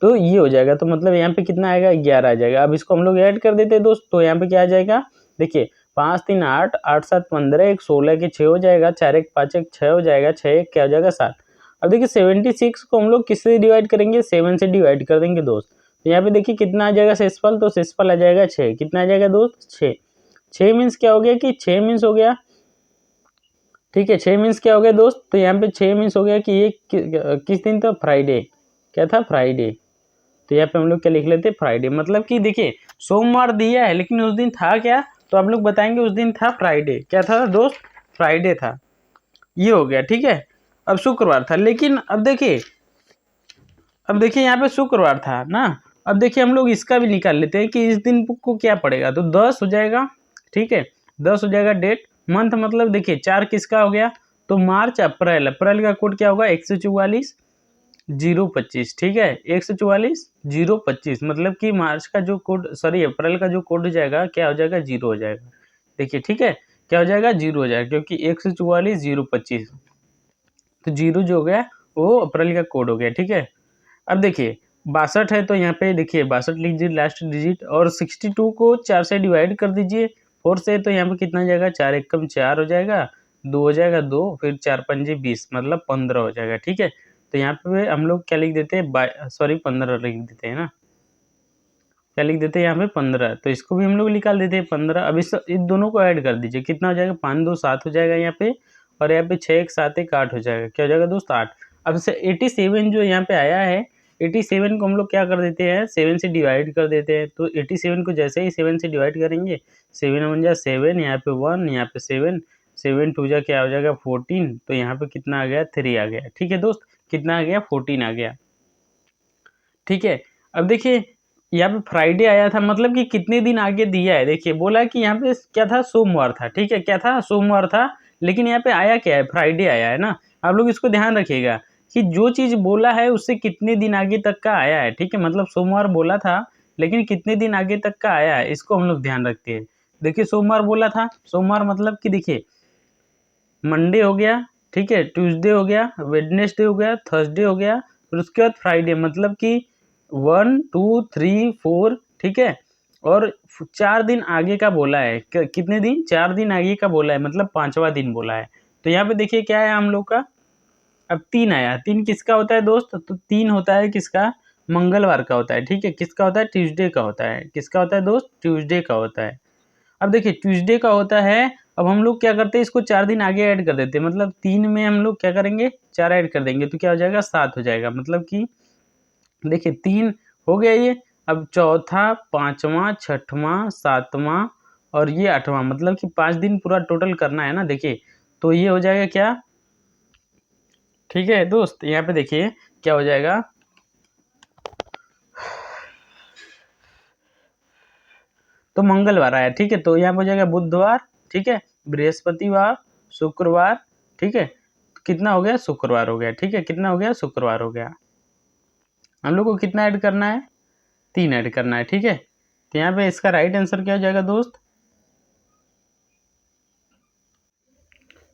तो ये हो जाएगा, तो मतलब यहाँ पे कितना आएगा, 11 आ जाएगा। अब इसको हम लोग ऐड कर देते हैं दोस्त, तो यहाँ पे क्या आ जाएगा, देखिए 5 3 8, 8 7 15, 1 16 के 6 हो जाएगा, 4 1 5 1 6 हो जाएगा, 6 1 क्या हो जाएगा, 7। अब देखिए 76 को हम लोग किससे डिवाइड करेंगे, 7 से डिवाइड कर देंगे दोस्त। तो यहाँ पे देखिए कितना आ जाएगा शेषफल, तो शेषफल आ जाएगा 6। कितना आ जाएगा दोस्त, 6। 6 मीन्स क्या हो गया, कि 6 मीन्स हो गया, ठीक है, 6 मीन्स क्या हो गया दोस्त, तो यहाँ पे 6 मीन्स हो गया कि ये किस दिन था, फ्राइडे। क्या था, फ्राइडे। तो यहाँ पे हम लोग क्या लिख लेते हैं, फ्राइडे। मतलब कि देखिए सोमवार दिया है लेकिन उस दिन था क्या, तो आप लोग बताएंगे उस दिन था फ्राइडे। क्या था दोस्त, फ्राइडे था। ये हो गया, ठीक है। अब शुक्रवार था, लेकिन अब देखिए यहाँ पे शुक्रवार था ना। अब देखिए हम लोग इसका भी निकाल लेते हैं कि इस दिन को क्या पड़ेगा, तो 10 हो जाएगा, ठीक है, 10 हो जाएगा। डेट मंथ मतलब देखिए 4 किसका हो गया, तो मार्च अप्रैल, अप्रैल का कोड क्या होगा, 144/025, ठीक है, 144/025। मतलब कि मार्च का जो कोड, सॉरी अप्रैल का जो कोड हो जाएगा क्या हो जाएगा, 0 हो जाएगा। देखिए ठीक है, क्या हो जाएगा, 0 हो जाएगा, क्योंकि 144/025, तो 0 जो हो गया वो अप्रैल का कोड हो गया, ठीक है। अब देखिए 62 है, तो यहाँ पे देखिए 62 लिख दीजिए लास्ट डिजिट, और 62 को 4 से डिवाइड कर दीजिए, 4 से तो यहाँ पे कितना हो जाएगा, 4 एकम 4 हो जाएगा, 2 हो जाएगा 2, फिर 4 पंजे 20 मतलब 15 हो जाएगा। ठीक है, तो यहाँ पे हम लोग क्या लिख देते हैं, सॉरी 15 लिख देते हैं ना, क्या लिख देते हैं यहाँ पे 15, तो इसको भी हम लोग निकाल देते हैं 15। अब इन दोनों को ऐड कर दीजिए, कितना हो जाएगा, 5 2 7 हो जाएगा यहाँ पे, और यहाँ पे 6 1 7 1 8 हो जाएगा। क्या हो जाएगा दोस्त, 8। अब से 87 जो यहाँ पे आया है, 87 को हम लोग क्या कर देते हैं, 7 से डिवाइड कर देते हैं। तो 87 को जैसे ही 7 से डिवाइड करेंगे, 7 1 जा 7, यहाँ पे 1, यहाँ पे 7, 7 2 जा क्या हो जाएगा 14, तो यहाँ पे कितना आ गया, 3 आ गया। ठीक है दोस्त, कितना आ गया, 14 आ गया। ठीक है, अब देखिए यहाँ पे फ्राइडे आया था, मतलब कि कितने दिन आगे दिया है। देखिए बोला कि यहाँ पे क्या था, सोमवार था। ठीक है, क्या था, सोमवार था, लेकिन यहाँ पे आया क्या है, फ्राइडे आया है ना। आप लोग इसको ध्यान रखिएगा कि जो चीज बोला है उससे कितने दिन आगे तक का आया है। ठीक है, मतलब सोमवार बोला था, लेकिन कितने दिन आगे तक का आया है, इसको हम लोग ध्यान रखते हैं। देखिए सोमवार बोला था, सोमवार मतलब कि देखिए मंडे हो गया, ठीक है, ट्यूसडे हो गया, वेडनेसडे हो गया, थर्सडे हो गया, फिर उसके बाद फ्राइडे, मतलब कि 1 2 3 4, ठीक है, और 4 दिन आगे का बोला है। कितने दिन, 4 दिन आगे का बोला है, मतलब 5वां दिन बोला है। तो यहाँ पे देखिए क्या है हम लोग का, अब 3 आया। 3 किसका होता है दोस्त, तो 3 होता है किसका, मंगलवार का होता है। ठीक है, किसका होता है, ट्यूसडे का होता है। किसका होता है दोस्त, ट्यूसडे का होता है। अब देखिए ट्यूसडे का होता है, अब हम लोग क्या करते हैं, इसको 4 दिन आगे ऐड कर देते हैं, मतलब 3 में हम लोग क्या करेंगे, 4 ऐड कर देंगे, तो क्या हो जाएगा, 7 हो जाएगा। मतलब कि देखिए 3 हो गया ये, अब चौथा, 5वां, 6वां, 7वां और ये 8वां, मतलब कि 5 दिन पूरा टोटल करना है ना। देखिए तो ये हो जाएगा क्या, ठीक है दोस्त, यहाँ पे देखिए क्या हो जाएगा, तो मंगलवार आया। ठीक है, तो यहाँ पे हो जाएगा बुधवार, ठीक है, बृहस्पतिवार, शुक्रवार, ठीक है, कितना हो गया, शुक्रवार हो गया। ठीक है, कितना हो गया, शुक्रवार हो गया। हम लोग को कितना ऐड करना है, 3 ऐड करना है। ठीक है, तो यहाँ पे इसका राइट आंसर क्या हो जाएगा दोस्त,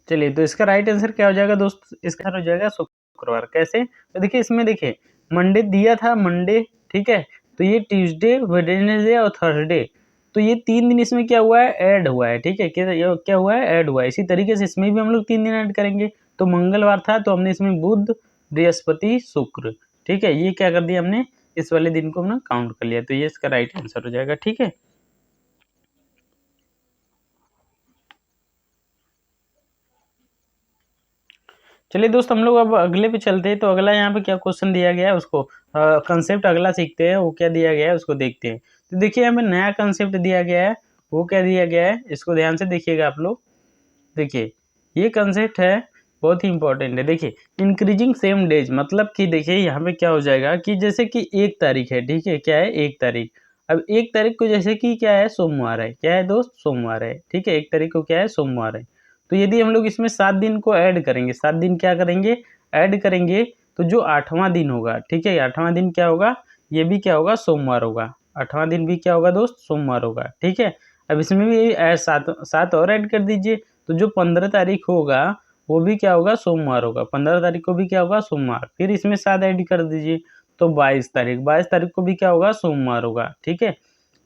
चलिए तो इसका राइट आंसर क्या हो जाएगा दोस्त, इसका हो जाएगा शुक्रवार। कैसे, तो देखिए इसमें देखिए मंडे दिया था, मंडे, ठीक है, तो ये ट्यूसडे, वेडनेसडे और थर्सडे, तो ये 3 दिन इसमें क्या हुआ है, ऐड हुआ है। ठीक है, क्या हुआ है, ऐड हुआ है। इसी तरीके से इसमें भी हम लोग 3 दिन ऐड करेंगे। तो मंगलवार था तो हमने इसमें बुध, बृहस्पति, शुक्र, ठीक है, ये क्या कर दिया हमने, इस वाले दिन को हमने काउंट कर लिया, तो ये इसका राइट आंसर हो जाएगा। ठीक है, चलिए दोस्त हम लोग अब अगले पे चलते हैं। तो अगला यहाँ पे क्या क्वेश्चन दिया गया है, उसको कंसेप्ट अगला सीखते हैं, वो क्या दिया गया है उसको देखते हैं। तो देखिए यहाँ पे नया कंसेप्ट दिया गया है, वो क्या दिया गया है, इसको ध्यान से देखिएगा आप लोग। देखिए ये कंसेप्ट है, बहुत ही इंपॉर्टेंट है। देखिए इंक्रीजिंग सेम डेज, मतलब कि देखिए यहाँ पे क्या हो जाएगा कि जैसे कि 1 तारीख है, ठीक है, क्या है, 1 तारीख। अब 1 तारीख को जैसे कि क्या है, सोमवार है, क्या है दोस्त, सोमवार है। ठीक है, 1 तारीख को क्या है, सोमवार है। तो यदि हम लोग इसमें 7 दिन को ऐड करेंगे, 7 दिन क्या करेंगे, ऐड करेंगे, तो जो 8वां दिन होगा, ठीक है, 8वां दिन क्या होगा, ये भी क्या होगा, सोमवार होगा। 8वां दिन भी क्या होगा दोस्त, सोमवार होगा। ठीक है, अब इसमें भी 7 और ऐड कर दीजिए, तो जो 15 तारीख होगा वो भी क्या होगा, सोमवार होगा। 15 तारीख को भी क्या होगा, सोमवार। फिर इसमें 7 ऐड कर दीजिए, तो 22 तारीख को भी क्या होगा, सोमवार होगा। ठीक है,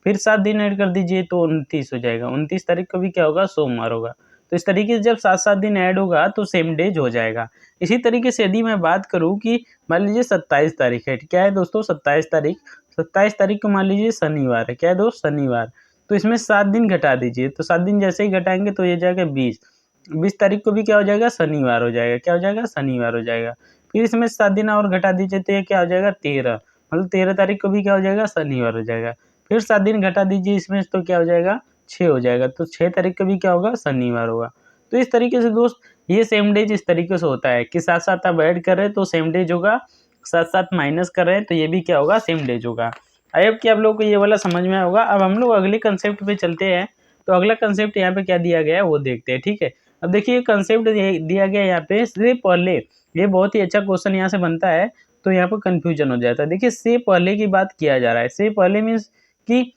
फिर 7 दिन ऐड कर दीजिए तो 29 हो जाएगा। 29 तारीख को भी क्या होगा, सोमवार होगा। तो इस तरीके से जब 7-7 दिन ऐड होगा तो सेम डेज हो जाएगा। इसी तरीके से यदि मैं बात करूं कि मान लीजिए 27 तारीख है, क्या है दोस्तों, 27 तारीख को मान लीजिए शनिवार है, क्या है दोस्त, शनिवार। तो इसमें 7 दिन घटा दीजिए, तो 7 दिन जैसे ही घटाएंगे तो ये जाएगा 20। 20 तारीख को भी क्या हो जाएगा, शनिवार हो जाएगा। क्या हो जाएगा, शनिवार हो जाएगा। फिर इसमें 7 दिन और घटा दीजिए तो ये क्या हो जाएगा, 13, मतलब 13 तारीख को भी क्या हो जाएगा, शनिवार हो जाएगा। फिर 7 दिन घटा दीजिए इसमें तो क्या हो जाएगा, 6 हो जाएगा। तो 6 तारीख को भी क्या होगा, शनिवार होगा। तो इस तरीके से दोस्त ये सेम डेज इस तरीके से होता है कि साथ साथ आप ऐड कर रहे हैं तो सेम डेज होगा, साथ साथ माइनस कर रहे हैं तो ये भी क्या होगा, सेम डेज होगा। आई होप कि आप लोगों को ये वाला समझ में आया होगा। अब हम लोग अगले कंसेप्ट पे चलते हैं। तो अगला कंसेप्ट यहाँ पे क्या दिया गया है वो देखते हैं। ठीक है, अब देखिए कंसेप्ट दिया गया है यहाँ पे, से पहले, ये बहुत ही अच्छा क्वेश्चन यहाँ से बनता है, तो यहाँ पर कंफ्यूजन हो जाता है। देखिए से पहले की बात किया जा रहा है, से पहले मीन्स कि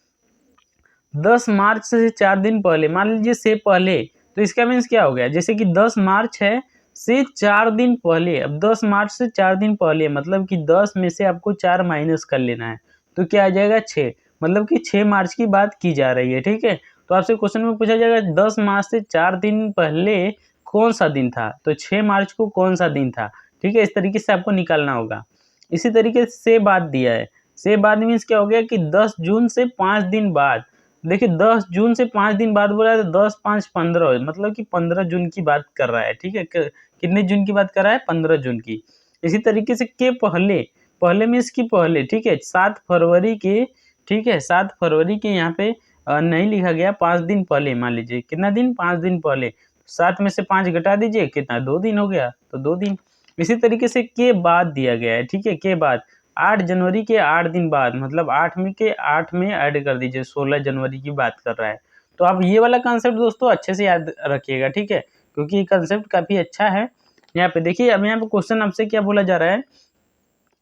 10 मार्च से 4 दिन पहले, मान लीजिए से पहले, तो इसका मीन्स क्या हो गया, जैसे कि 10 मार्च है, से 4 दिन पहले। अब 10 मार्च से 4 दिन पहले मतलब कि 10 में से आपको 4 माइनस कर लेना है, तो क्या आ जाएगा, 6, मतलब कि 6 मार्च की बात की जा रही है। ठीक है, तो आपसे क्वेश्चन में पूछा जाएगा 10 मार्च से 4 दिन पहले कौन सा दिन था, तो 6 मार्च को कौन सा दिन था, ठीक है। इस तरीके से आपको निकालना होगा। इसी तरीके से बाद दिया है, से बाद मीन्स क्या हो गया कि 10 जून से 5 दिन बाद। देखिए 10 जून से 5 दिन बाद बोला है, तो 10 5 15, मतलब कि 15 जून की बात कर रहा है, ठीक है। कितने जून की बात कर रहा है, 15 जून की। इसी तरीके से के पहले, पहले मीन्स की पहले, ठीक है, 7 फरवरी के, ठीक है, 7 फरवरी के यहाँ पे नहीं लिखा गया, 5 दिन पहले मान लीजिए, कितना दिन, 5 दिन पहले। 7 में से 5 घटा दीजिए, कितना, 2 दिन हो गया, तो 2 दिन। इसी तरीके से के बाद दिया गया है, ठीक है, के बाद 8 जनवरी के 8 दिन बाद, मतलब 8 में के 8 में ऐड कर दीजिए, 16 जनवरी की बात कर रहा है। तो आप ये वाला कंसेप्ट दोस्तों अच्छे से याद रखिएगा, ठीक है, क्योंकि ये कंसेप्ट काफी अच्छा है। यहाँ पे देखिए, अब यहाँ पे क्वेश्चन आपसे क्या बोला जा रहा है,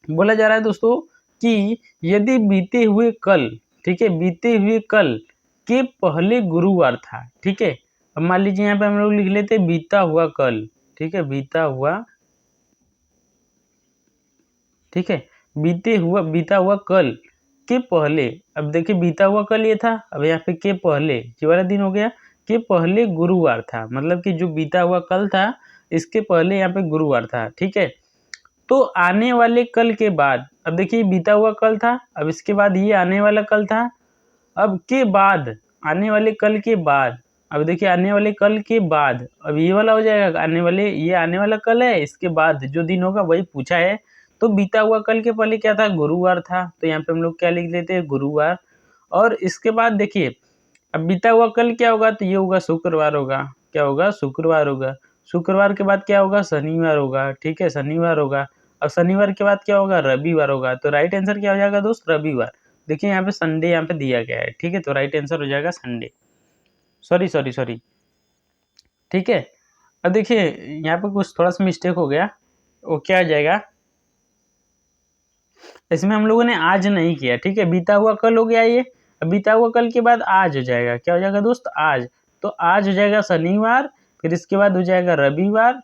बोला जा रहा है दोस्तों कि यदि बीते हुए कल, ठीक है, बीते हुए कल के पहले गुरुवार था, ठीक है। अब मान लीजिए यहाँ पे हम लोग लिख लेते बीता हुआ कल, ठीक है, बीता हुआ, ठीक है, बीता हुआ कल के पहले। अब देखिए बीता हुआ कल ये था, अब यहाँ पे के पहले, ये वाला दिन हो गया, के पहले गुरुवार था, मतलब कि जो बीता हुआ कल था इसके पहले यहाँ पे गुरुवार था, ठीक है। तो आने वाले कल के बाद, अब देखिए बीता हुआ कल था, अब इसके बाद ये आने वाला कल था, अब के बाद, आने वाले कल के बाद, अब देखिए आने वाले कल के बाद, अब ये वाला हो जाएगा आने वाले, ये आने वाला कल है, इसके बाद जो दिन होगा वही पूछा है। तो बीता हुआ कल के पहले क्या था, गुरुवार था, तो यहाँ पे हम लोग क्या लिख लेते हैं, गुरुवार। और इसके बाद देखिए, अब बीता हुआ कल क्या होगा, तो ये होगा शुक्रवार होगा, क्या होगा, शुक्रवार होगा। शुक्रवार के बाद क्या होगा, शनिवार होगा, ठीक है, शनिवार होगा। अब शनिवार के बाद क्या होगा, रविवार होगा। तो राइट आंसर क्या हो जाएगा दोस्त, रविवार। देखिए यहाँ पे संडे यहाँ पे दिया गया है, ठीक है, तो राइट आंसर हो जाएगा संडे, सॉरी सॉरी सॉरी, ठीक है। अब देखिए यहाँ पे कुछ थोड़ा सा मिस्टेक हो गया, वो क्या आ जाएगा, इसमें हम लोगों ने आज नहीं किया, ठीक है, बीता हुआ कल हो गया ये। अब बीता हुआ कल के बाद आज हो जाएगा, क्या हो जाएगा दोस्त, आज। तो आज हो जाएगा शनिवार, फिर इसके बाद हो जाएगा रविवार,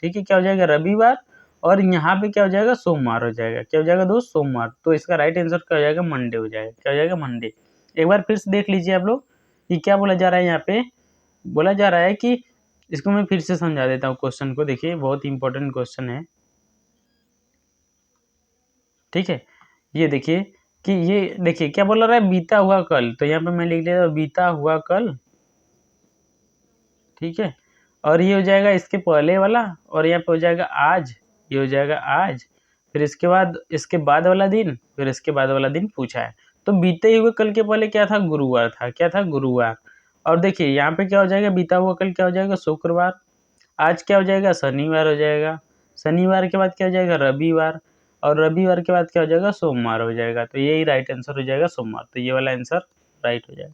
ठीक है, क्या हो जाएगा, रविवार। और यहाँ पे क्या हो जाएगा, सोमवार हो जाएगा, क्या हो जाएगा दोस्त, सोमवार। तो इसका राइट आंसर क्या हो जाएगा, मंडे हो जाएगा, क्या हो जाएगा, मंडे। एक बार फिर से देख लीजिए आप लोग कि क्या बोला जा रहा है। यहाँ पे बोला जा रहा है कि, इसको मैं फिर से समझा देता हूँ क्वेश्चन को, देखिए बहुत इंपॉर्टेंट क्वेश्चन है, ठीक है। ये देखिए कि ये देखिए क्या बोल रहा है, बीता हुआ कल, तो यहाँ पे मैं लिख लेता हूँ बीता हुआ कल, ठीक है। और ये हो जाएगा इसके पहले वाला, और यहाँ पे हो जाएगा आज, ये हो जाएगा आज। फिर इसके बाद वाला दिन, फिर इसके बाद वाला दिन पूछा है। तो बीते हुए कल के पहले क्या था, गुरुवार था, क्या था, गुरुवार। और देखिए यहाँ पे क्या हो जाएगा, बीता हुआ कल क्या हो जाएगा, शुक्रवार। आज क्या हो जाएगा, शनिवार हो जाएगा। शनिवार के बाद क्या हो जाएगा, रविवार। और रविवार के बाद क्या हो जाएगा, सोमवार हो जाएगा। तो यही राइट आंसर हो जाएगा, सोमवार। तो ये वाला आंसर राइट हो जाएगा।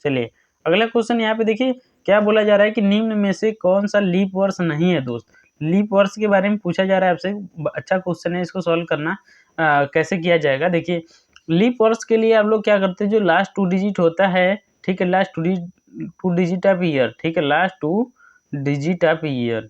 चलिए अगला क्वेश्चन यहाँ पे देखिए क्या बोला जा रहा है कि निम्न में से कौन सा लीप वर्ष नहीं है दोस्त। लीप वर्ष के बारे में पूछा जा रहा है आपसे, अच्छा क्वेश्चन है, इसको सॉल्व करना कैसे किया जाएगा। देखिए लीप वर्ष के लिए आप लोग क्या करते हैं, जो लास्ट 2 डिजिट होता है, ठीक है, लास्ट 2 डिजिट ऑफ ईयर, ठीक है, लास्ट 2 डिजिट ऑफ ईयर,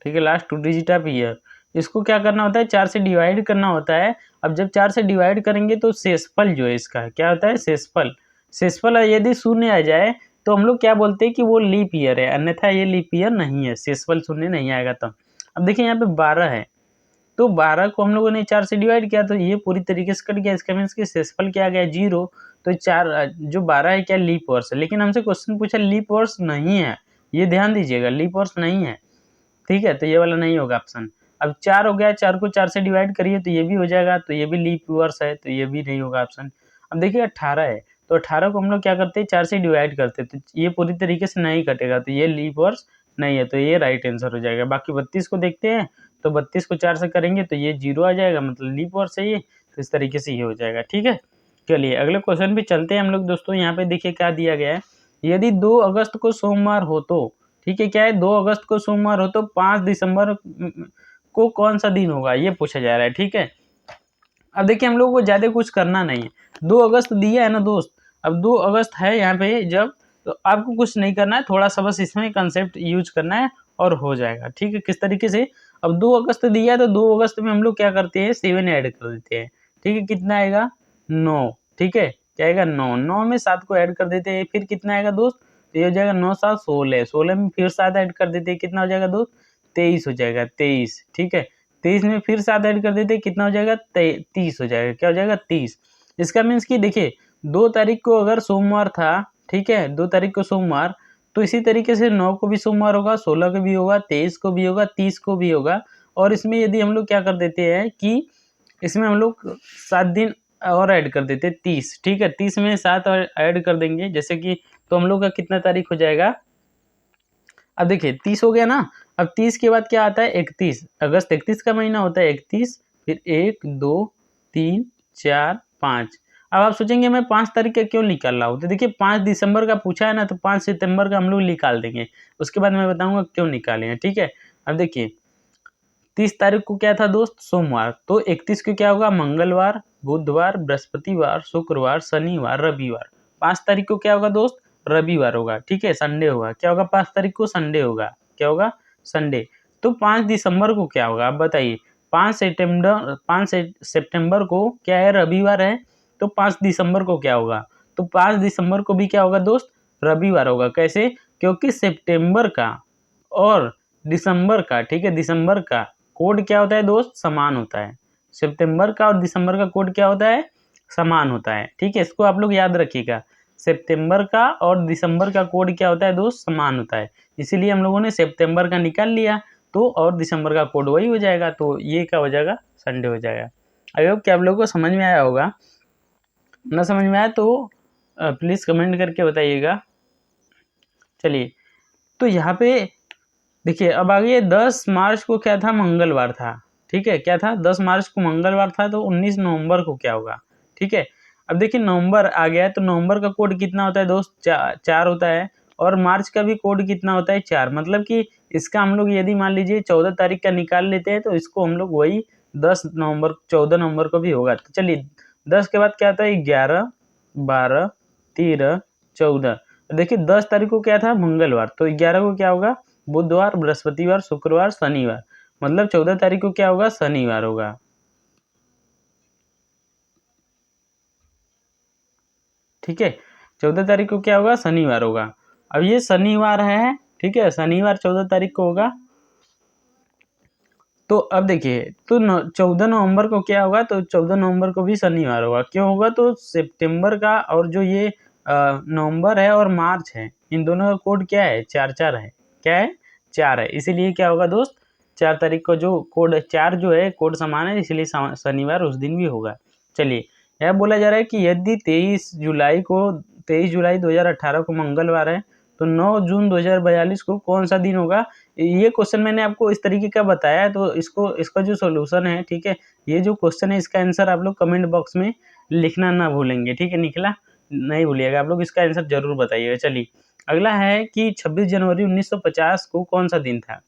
ठीक है, लास्ट 2 डिजिट ऑफ ईयर, इसको क्या करना होता है, 4 से डिवाइड करना होता है। अब जब 4 से डिवाइड करेंगे तो शेषफल जो है इसका क्या होता है, शेषफल। शेषफल यदि शून्य आ जाए तो हम लोग क्या बोलते हैं कि वो लीप ईयर है, अन्यथा ये लीप ईयर नहीं है, शेषफल शून्य नहीं आएगा तब। अब देखिए यहाँ पे 12 है, तो 12 को हम लोगों ने 4 से डिवाइड किया तो ये पूरी तरीके से कट गया, इसका मीन्स कि शेषफल क्या आ गया, 0। तो 4 जो 12 है क्या लीप वर्ष है, लेकिन हमसे क्वेश्चन पूछा लीप वर्ष नहीं है, ये ध्यान दीजिएगा, लीप वर्ष नहीं है, ठीक है, तो ये वाला नहीं होगा ऑप्शन। अब 4 हो गया, 4 को 4 से डिवाइड करिए तो ये भी हो जाएगा, तो ये भी लीप वर्ष है, तो ये भी नहीं होगा ऑप्शन। अब देखिए 18 है, तो 18 को हम लोग क्या करते हैं, 4 से डिवाइड करते हैं, तो ये पूरी तरीके से नहीं कटेगा, तो ये लीप वर्ष नहीं है, तो ये राइट आंसर हो जाएगा। बाकी 32 को देखते हैं, तो 32 को 4 से करेंगे तो ये 0 आ जाएगा, मतलब लीप वर्ष है ये, तो इस तरीके से ये हो जाएगा, ठीक है। चलिए अगले क्वेश्चन पे चलते हैं हम लोग दोस्तों। यहाँ पे देखिए क्या दिया गया है, यदि 2 अगस्त को सोमवार हो तो, ठीक है, क्या है, 2 अगस्त को सोमवार हो तो 5 दिसंबर को कौन सा दिन होगा, ये पूछा जा रहा है, ठीक है। अब देखिए हम लोग को ज्यादा कुछ करना नहीं है, 2 अगस्त दिया है ना दोस्त, अब 2 अगस्त है यहाँ पे जब, तो आपको कुछ नहीं करना है, थोड़ा सा बस इसमें कंसेप्ट यूज करना है और हो जाएगा, ठीक है। किस तरीके से, अब 2 अगस्त दिया है तो 2 अगस्त में हम लोग क्या करते हैं, 7 ऐड कर देते हैं, ठीक है, कितना आएगा, 9, ठीक है, क्या आएगा 9, 9 में 7 को ऐड कर देते हैं, फिर कितना आएगा दोस्त, तो ये हो जाएगा 9 7 16, 16 में फिर 7 ऐड कर देते हैं, कितना हो जाएगा दोस्त 23 हो जाएगा 23, ठीक है। 23 में फिर 7 ऐड कर देते हैं, कितना हो जाएगा 30 हो जाएगा, क्या हो जाएगा 30। इसका मीन्स कि देखिए 2 तारीख को अगर सोमवार था, ठीक है, 2 तारीख को सोमवार, तो इसी तरीके से 9 को भी सोमवार होगा, 16 को भी होगा, 23 को भी होगा, 30 को भी होगा। और इसमें यदि हम लोग क्या कर देते हैं कि इसमें हम लोग 7 दिन और ऐड कर देते हैं 30, ठीक है। 30 में 7 और ऐड कर देंगे, जैसे कि तो हम लोग का कितना तारीख हो जाएगा, अब देखिए 30 हो गया ना। अब 30 के बाद क्या आता है 31, अगस्त 31 का महीना होता है 31, फिर 1 2 3 4 5। अब आप सोचेंगे मैं 5 तारीख का क्यों निकाल रहा हूँ, तो देखिए 5 दिसंबर का पूछा है ना, तो 5 सितंबर का हम लोग निकाल देंगे, उसके बाद मैं बताऊंगा क्यों निकाले हैं, ठीक है। अब देखिए 30 तारीख को क्या था दोस्त, सोमवार, तो 31 को क्या होगा, मंगलवार, बुधवार, बृहस्पतिवार, शुक्रवार, शनिवार, रविवार। 5 तारीख को क्या होगा दोस्त, रविवार होगा, ठीक है, संडे होगा। क्या होगा 5 तारीख को, संडे होगा, क्या होगा संडे। तो 5 दिसंबर को क्या होगा, आप बताइए। 5 सितंबर को क्या है, रविवार है, तो 5 दिसंबर को क्या होगा, तो 5 दिसंबर को भी क्या होगा दोस्त, रविवार होगा। कैसे, क्योंकि सितंबर का और दिसंबर का, ठीक है, दिसंबर का कोड क्या होता है दोस्त, समान होता है। सितंबर का और दिसंबर का कोड क्या होता है, समान होता है, ठीक है। इसको आप लोग याद रखिएगा, सितंबर का और दिसंबर का कोड क्या होता है दोस्त, समान होता है। इसीलिए हम लोगों ने सितंबर का निकाल लिया, तो और दिसंबर का कोड वही हो जाएगा, तो ये क्या हो जाएगा, संडे हो जाएगा। आई होप कि आप लोगों को समझ में आया होगा। ना समझ में आया तो प्लीज़ कमेंट करके बताइएगा। चलिए, तो यहाँ पे देखिए अब आगे 10 मार्च को क्या था, मंगलवार था, ठीक है, क्या था 10 मार्च को मंगलवार था, तो 19 नवंबर को क्या होगा, ठीक है। अब देखिए नवंबर आ गया है, तो नवंबर का कोड कितना होता है दोस्त, 4 होता है, और मार्च का भी कोड कितना होता है, 4। मतलब कि इसका हम लोग यदि मान लीजिए 14 तारीख का निकाल लेते हैं, तो इसको हम लोग वही 10 नवंबर 14 नवंबर को भी होगा। तो चलिए 10 के बाद क्या आता है, 11 12 13 14। देखिए 10 तारीख को क्या था, मंगलवार, तो 11 को क्या होगा, बुधवार, बृहस्पतिवार, शुक्रवार, शनिवार। मतलब 14 तारीख को क्या होगा, शनिवार होगा, ठीक है। 14 तारीख को क्या होगा, शनिवार होगा। अब ये शनिवार है, ठीक है, शनिवार 14 तारीख को होगा। तो अब देखिए, तो 14 नवंबर को क्या होगा, तो 14 नवंबर को भी शनिवार होगा। क्यों होगा, तो सितंबर का और जो ये नवंबर है और मार्च है, इन दोनों का कोड क्या है, 4 है, क्या है 4 है। इसीलिए क्या होगा दोस्त, 4 तारीख को जो कोड 4 जो है कोड समान है, इसलिए शनिवार उस दिन भी होगा। चलिए, यह बोला जा रहा है कि यदि 23 जुलाई 2018 को मंगलवार है, तो 9 जून 2042 को कौन सा दिन होगा। ये क्वेश्चन मैंने आपको इस तरीके का बताया है, तो इसका जो सॉल्यूशन है, ठीक है, ये जो क्वेश्चन है इसका आंसर आप लोग कमेंट बॉक्स में लिखना ना भूलेंगे, ठीक है, निकला नहीं भूलिएगा, आप लोग इसका आंसर जरूर बताइएगा। चलिए, अगला है कि 26 जनवरी 1950 को कौन सा दिन था,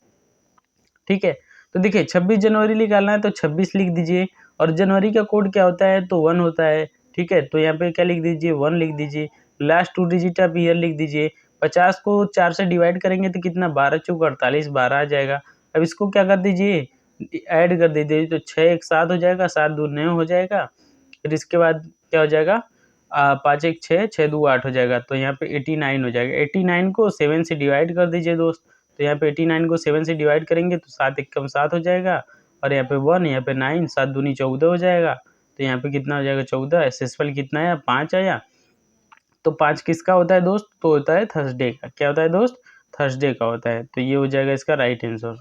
ठीक है। तो देखिए 26 जनवरी निकालना है, तो 26 लिख दीजिए, और जनवरी का कोड क्या होता है, तो 1 होता है, ठीक है। तो यहाँ पे क्या लिख दीजिए, 1 लिख दीजिए, लास्ट 2 डिजिट ऑफ ईयर लिख दीजिए। 50 को 4 से डिवाइड करेंगे तो कितना, 12 चौक 48, 12 आ जाएगा। अब इसको क्या कर दीजिए, ऐड कर दीजिए, तो 6 1 7 हो जाएगा, 7 2 9 हो जाएगा। फिर इसके बाद क्या हो जाएगा, 5 1 6, 6 2 8 हो जाएगा, तो यहाँ पे 89 हो जाएगा। 89 को 7 से डिवाइड कर दीजिए दोस्त, तो यहाँ पे 89 को 7 से डिवाइड करेंगे तो 7 1 7 हो जाएगा, और यहाँ पे 1, यहाँ पे 9, 7 दूनी 14 हो जाएगा। तो यहाँ पे कितना हो जाएगा, 14। एसेसफल कितना आया, 5 आया। तो 5 किसका होता है दोस्त, तो होता है थर्सडे का। क्या होता है दोस्त, थर्सडे का होता है। तो ये हो जाएगा इसका राइट आंसर।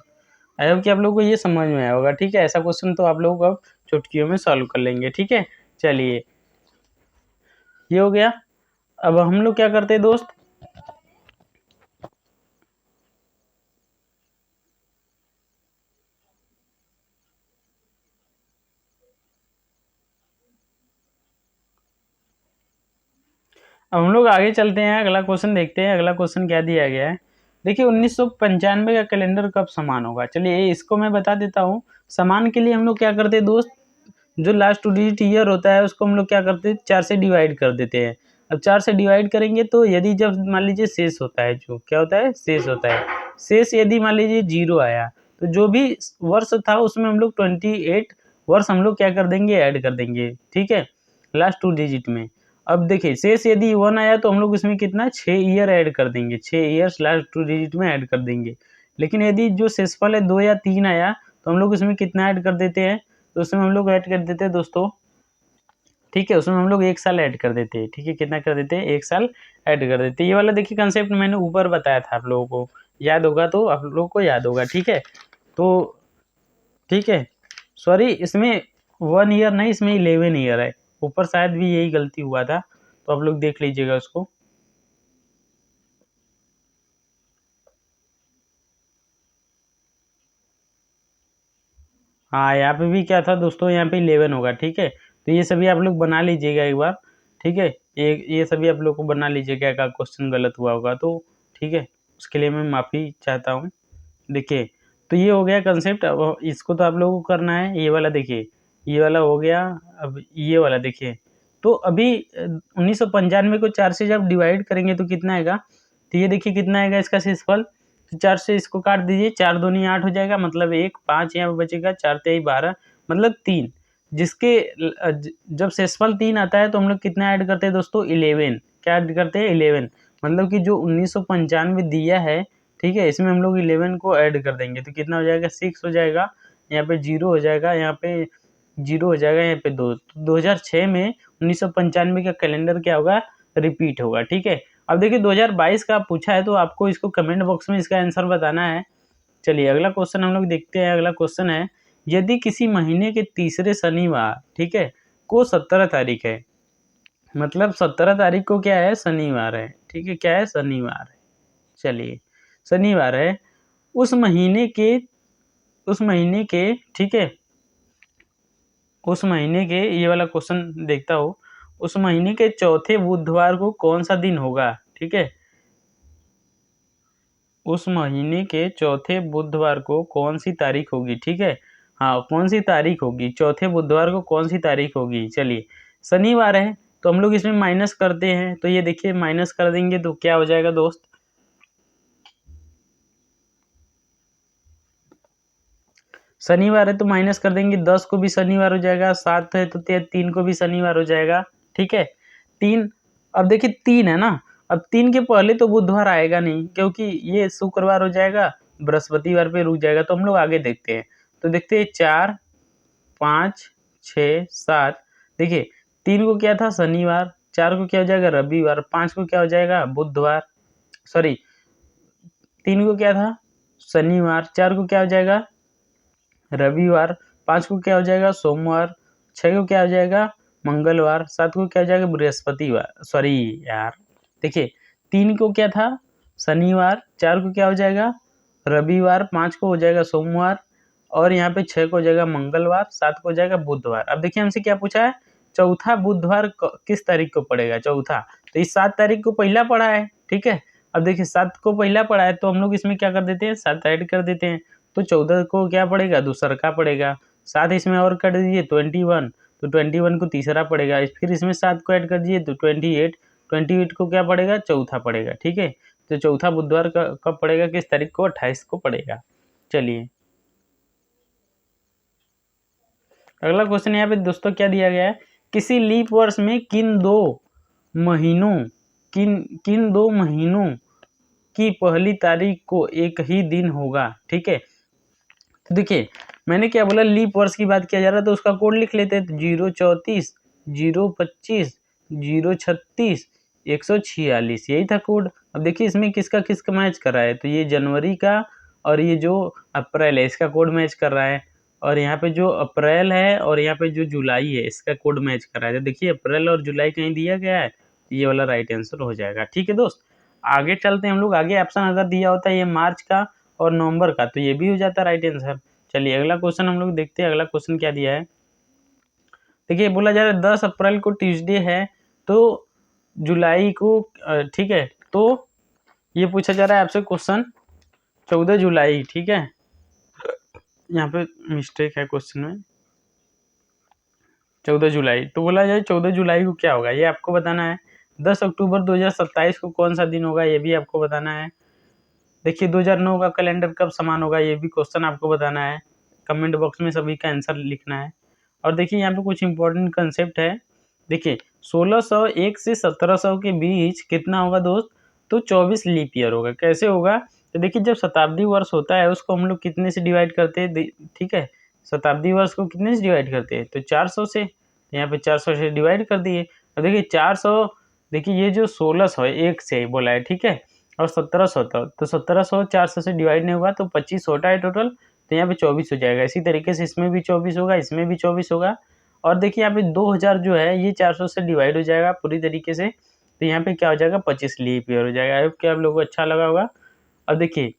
आई होप कि आप लोगों को ये समझ में आया होगा, ठीक है। ऐसा क्वेश्चन तो आप लोग अब चुटकियों में सॉल्व कर लेंगे, ठीक है। चलिए, ये हो गया। अब हम लोग क्या करते हैं दोस्त, अब हम लोग आगे चलते हैं, अगला क्वेश्चन देखते हैं। अगला क्वेश्चन क्या दिया गया है, देखिए 1995 का कैलेंडर कब समान होगा। चलिए इसको मैं बता देता हूँ। समान के लिए हम लोग क्या करते हैं दोस्त, जो लास्ट 2 डिजिट ईयर होता है उसको हम लोग क्या करते हैं, 4 से डिवाइड कर देते हैं। अब 4 से डिवाइड करेंगे तो यदि जब मान लीजिए शेष होता है, जो क्या होता है, शेष होता है, शेष यदि मान लीजिए 0 आया, तो जो भी वर्ष था उसमें हम लोग 28 वर्ष हम लोग क्या कर देंगे, ऐड कर देंगे, ठीक है, लास्ट 2 डिजिट में। अब देखिए शेष यदि 1 आया तो हम लोग इसमें कितना 6 ईयर ऐड कर देंगे, 6 ईयर्स लास्ट 2 डिजिट में ऐड कर देंगे। लेकिन यदि जो शेषफल है 2 या 3 आया तो हम लोग इसमें कितना ऐड कर देते हैं, तो उसमें हम लोग ऐड कर देते हैं दोस्तों, ठीक है, उसमें हम लोग 1 साल ऐड कर देते हैं, ठीक है, कितना कर देते हैं 1 साल ऐड कर देते हैं। ये वाला देखिए कंसेप्ट मैंने ऊपर बताया था, आप लोगों को याद होगा तो आप लोगों को याद होगा, ठीक है। तो ठीक है, सॉरी इसमें 1 ईयर नहीं, इसमें 11 ईयर है, ऊपर शायद भी यही गलती हुआ था, तो आप लोग देख लीजिएगा उसको। हाँ यहाँ पे भी क्या था दोस्तों, यहाँ पे 11 होगा, ठीक है। तो ये सभी आप लोग बना लीजिएगा एक बार, ठीक है। ये सभी आप लोग को बना लीजिएगा, क्या क्वेश्चन गलत हुआ होगा तो, ठीक है, उसके लिए मैं माफ़ी चाहता हूँ। देखिए तो ये हो गया कंसेप्ट। अब इसको तो आप लोगों को करना है, ये वाला देखिए, ये वाला हो गया। अब ये वाला देखिए, तो अभी 1995 को 4 से जब डिवाइड करेंगे तो कितना आएगा, तो ये देखिए कितना आएगा इसका शेषफल। तो 4 से इसको काट दीजिए, 4 दूनी 8 हो जाएगा, मतलब 1 5 यहाँ पे बचेगा, 4 तिहाई 12 मतलब 3। जिसके जब शेषफल 3 आता है तो हम लोग कितना ऐड करते हैं दोस्तों, 11। क्या ऐड करते हैं, 11। मतलब कि जो 1995 दिया है, ठीक है, इसमें हम लोग 11 को ऐड कर देंगे तो कितना हो जाएगा, 6 हो जाएगा, यहाँ पे 0 हो जाएगा, यहाँ पे 0 हो जाएगा, यहाँ पे 2। तो 2006 में 1995 का कैलेंडर क्या होगा, रिपीट होगा, ठीक है। अब देखिए 2022 का पूछा है तो आपको इसको कमेंट बॉक्स में इसका आंसर बताना है। चलिए अगला क्वेश्चन हम लोग देखते हैं। अगला क्वेश्चन है, यदि किसी महीने के तीसरे शनिवार, ठीक है, को 17 तारीख है, मतलब 17 तारीख को क्या है, शनिवार है, ठीक है, क्या है, शनिवार है। चलिए शनिवार है, उस महीने के ठीक है, उस महीने के, ये वाला क्वेश्चन देखता हो, उस महीने के चौथे बुधवार को कौन सा दिन होगा, ठीक है, उस महीने के चौथे बुधवार को कौन सी तारीख होगी, ठीक है। हाँ कौन सी तारीख होगी, चौथे बुधवार को कौन सी तारीख होगी। चलिए शनिवार है तो हम लोग इसमें माइनस करते हैं, तो ये देखिए माइनस कर देंगे तो क्या हो जाएगा दोस्त, शनिवार है तो माइनस कर देंगे, 10 को भी शनिवार हो जाएगा, 7 है तो 3 को भी शनिवार हो जाएगा, ठीक है। 3, अब देखिए 3 है ना, अब 3 के पहले तो बुधवार आएगा नहीं क्योंकि ये शुक्रवार हो जाएगा, बृहस्पतिवार पे रुक जाएगा, तो हम लोग आगे देखते हैं। तो देखते हैं 4 5 6 7, देखिए 3 को क्या था, शनिवार, 4 को क्या हो जाएगा, रविवार, 5 को क्या हो जाएगा, बुधवार, सॉरी 3 को क्या था, शनिवार, 4 को क्या हो जाएगा, रविवार, 5 को क्या हो जाएगा, सोमवार, 6 को क्या हो जाएगा, मंगलवार, 7 को क्या हो जाएगा, बृहस्पतिवार, सॉरी यार, देखिए 3 को क्या था, शनिवार, 4 को क्या हो जाएगा, रविवार, 5 को हो जाएगा सोमवार, और यहाँ पे 6 को हो जाएगा मंगलवार, 7 को हो जाएगा बुधवार। अब देखिए हमसे क्या पूछा है, चौथा बुधवार किस तारीख को पड़ेगा, चौथा, तो इस 7 तारीख को पहला पड़ा है, ठीक है। अब देखिए 7 को पहला पड़ा है तो हम लोग इसमें क्या कर देते हैं, 7 ऐड कर देते हैं, तो 14 को क्या पड़ेगा, दूसरा का पड़ेगा, 7 इसमें और कर दीजिए 21, तो 21 को तीसरा पड़ेगा, फिर इसमें 7 को ऐड कर दीजिए तो 28, 28 को क्या पड़ेगा, चौथा पड़ेगा, ठीक है। तो चौथा बुधवार का कब पड़ेगा, किस तारीख को, 28 को पड़ेगा। चलिए अगला क्वेश्चन यहाँ पे दोस्तों क्या दिया गया है, किसी लीप वर्ष में महीनों किन किन 2 महीनों की पहली तारीख को एक ही दिन होगा, ठीक है। तो देखिए मैंने क्या बोला, लीप वर्ष की बात किया जा रहा है तो उसका कोड लिख लेते हैं, तो 034 025 036 146, यही था कोड। अब देखिए इसमें किसका किसका मैच कर रहा है, तो ये जनवरी का और ये जो अप्रैल है इसका कोड मैच कर रहा है, और यहाँ पे जो अप्रैल है और यहाँ पे जो जुलाई है इसका कोड मैच कर रहा है। तो देखिए अप्रैल और जुलाई कहीं दिया गया है, तो ये वाला राइट आंसर हो जाएगा, ठीक है दोस्त। आगे चलते हैं हम लोग, आगे ऑप्शन अगर दिया होता है ये मार्च का और नवंबर का तो ये भी हो जाता है राइट आंसर। चलिए अगला क्वेश्चन हम लोग देखते हैं, अगला क्वेश्चन क्या दिया है। देखिए बोला जा रहा है 10 अप्रैल को ट्यूसडे है तो जुलाई को, ठीक है, तो ये पूछा जा रहा है आपसे क्वेश्चन 14 जुलाई, ठीक है, यहाँ पे मिस्टेक है क्वेश्चन में, 14 जुलाई, तो बोला जाए 14 जुलाई को क्या होगा ये आपको बताना है। 10 अक्टूबर 2027 को कौन सा दिन होगा ये भी आपको बताना है। देखिए 2009 का कैलेंडर कब समान होगा ये भी क्वेश्चन आपको बताना है, कमेंट बॉक्स में सभी का आंसर लिखना है। और देखिए यहाँ पे कुछ इंपॉर्टेंट कंसेप्ट है, देखिए 1601 से 1700 के बीच कितना होगा दोस्त, तो 24 लीप ईयर होगा। कैसे होगा, तो देखिए जब शताब्दी वर्ष होता है उसको हम लोग कितने से डिवाइड करते हैं, ठीक है, शताब्दी वर्ष को कितने से डिवाइड करते हैं, तो 400 से, यहाँ पे 400 से डिवाइड कर दिए। अब देखिए 400, देखिए ये जो 1600 है एक से बोला है, ठीक है, और 1700 था, तो 1700 400 से डिवाइड नहीं हुआ तो 25 होता है टोटल, तो यहाँ पे 24 हो जाएगा। इसी तरीके से इसमें भी 24 होगा, इसमें भी 24 होगा। और देखिए यहाँ पे 2000 जो है ये 400 से डिवाइड हो जाएगा पूरी तरीके से, तो यहाँ पे क्या हो जाएगा, 25 लीप ईयर हो जाएगा। आई होप कि आप लोगों को अच्छा लगा होगा। अब देखिए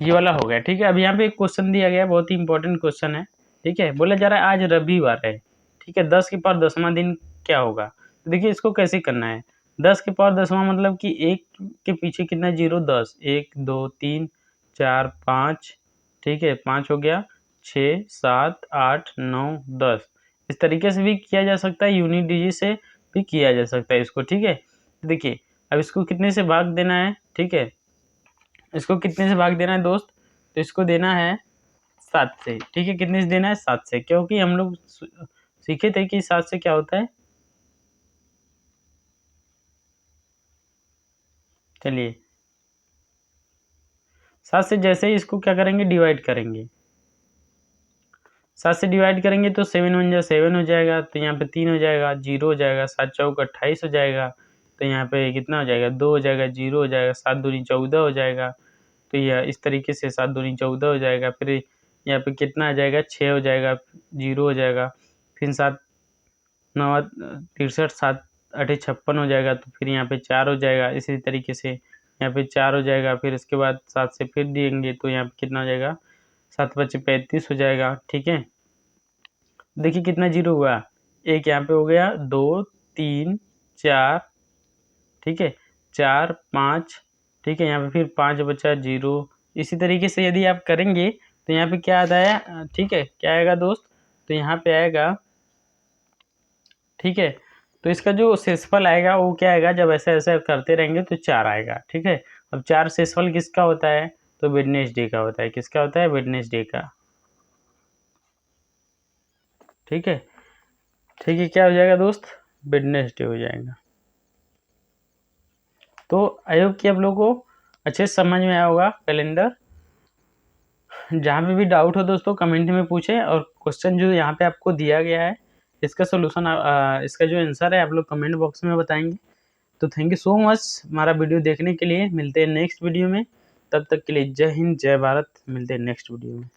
ये वाला हो गया, ठीक है। अब यहाँ पे एक क्वेश्चन दिया गया है, बहुत ही इंपॉर्टेंट क्वेश्चन है, ठीक है। बोला जा रहा है आज रविवार है, ठीक है, 10 के पावर 10वां दिन क्या होगा। तो देखिए इसको कैसे करना है, 10 के पावर 10वां मतलब कि एक के पीछे कितना जीरो, 10, 1 2 3 4 5, ठीक है, 5 हो गया, 6 7 8 9 10। इस तरीके से भी किया जा सकता है, यूनिट डिजिट से भी किया जा सकता है इसको, ठीक है। तो देखिए अब इसको कितने से भाग देना है, ठीक है, इसको कितने से भाग देना है दोस्त, तो इसको देना है 7 से, ठीक है। कितने से देना है, 7 से, क्योंकि हम लोग सीखे थे कि 7 से क्या होता है। चलिए 7 से जैसे ही इसको क्या करेंगे, डिवाइड करेंगे, 7 से डिवाइड करेंगे तो 7 1 जा 7 हो जाएगा, तो यहाँ पे 3 हो जाएगा, 0 हो जाएगा, 7 चौक 28 हो जाएगा, तो यहाँ पे कितना हो जाएगा, 2 हो जाएगा, 0 हो जाएगा, 7 दूनी 14 हो जाएगा, तो यह इस तरीके से 7 दूनी 14 हो जाएगा। फिर यहाँ पे कितना आ जाएगा, 6 हो जाएगा, 0 हो जाएगा, फिर 7 9 63, 7 8 56 हो जाएगा, तो फिर यहाँ पे 4 हो जाएगा। इसी तरीके से यहाँ पे 4 हो जाएगा, फिर इसके बाद 7 से फिर देंगे तो यहाँ पे कितना हो जाएगा, 7 5 35 हो जाएगा, ठीक है। देखिए कितना जीरो हुआ, एक यहाँ पे हो गया, 2 3 4, ठीक है, 4 5, ठीक है, यहाँ पे फिर 5 बचा, 0। इसी तरीके से यदि आप करेंगे तो यहाँ पे क्या आता है, ठीक है, क्या आएगा दोस्त, तो यहाँ पे आएगा, ठीक है, तो इसका जो शेषफल आएगा वो क्या आएगा, जब ऐसा ऐसा करते रहेंगे तो 4 आएगा, ठीक है। अब 4 शेषफल किसका होता है, तो वेडनेसडे का होता है। किसका होता है, वेडनेसडे का, ठीक है। ठीक है, क्या हो जाएगा दोस्त, वेडनेसडे हो जाएगा। तो आई होप कि आप लोगों को अच्छे से समझ में आया होगा कैलेंडर। जहाँ पे भी डाउट हो दोस्तों कमेंट में पूछें, और क्वेश्चन जो यहाँ पे आपको दिया गया है इसका सोल्यूशन, इसका जो आंसर है आप लोग कमेंट बॉक्स में बताएंगे। तो थैंक यू सो मच हमारा वीडियो देखने के लिए। मिलते हैं नेक्स्ट वीडियो में, तब तक के लिए जय हिंद जय भारत। मिलते हैं नेक्स्ट वीडियो में।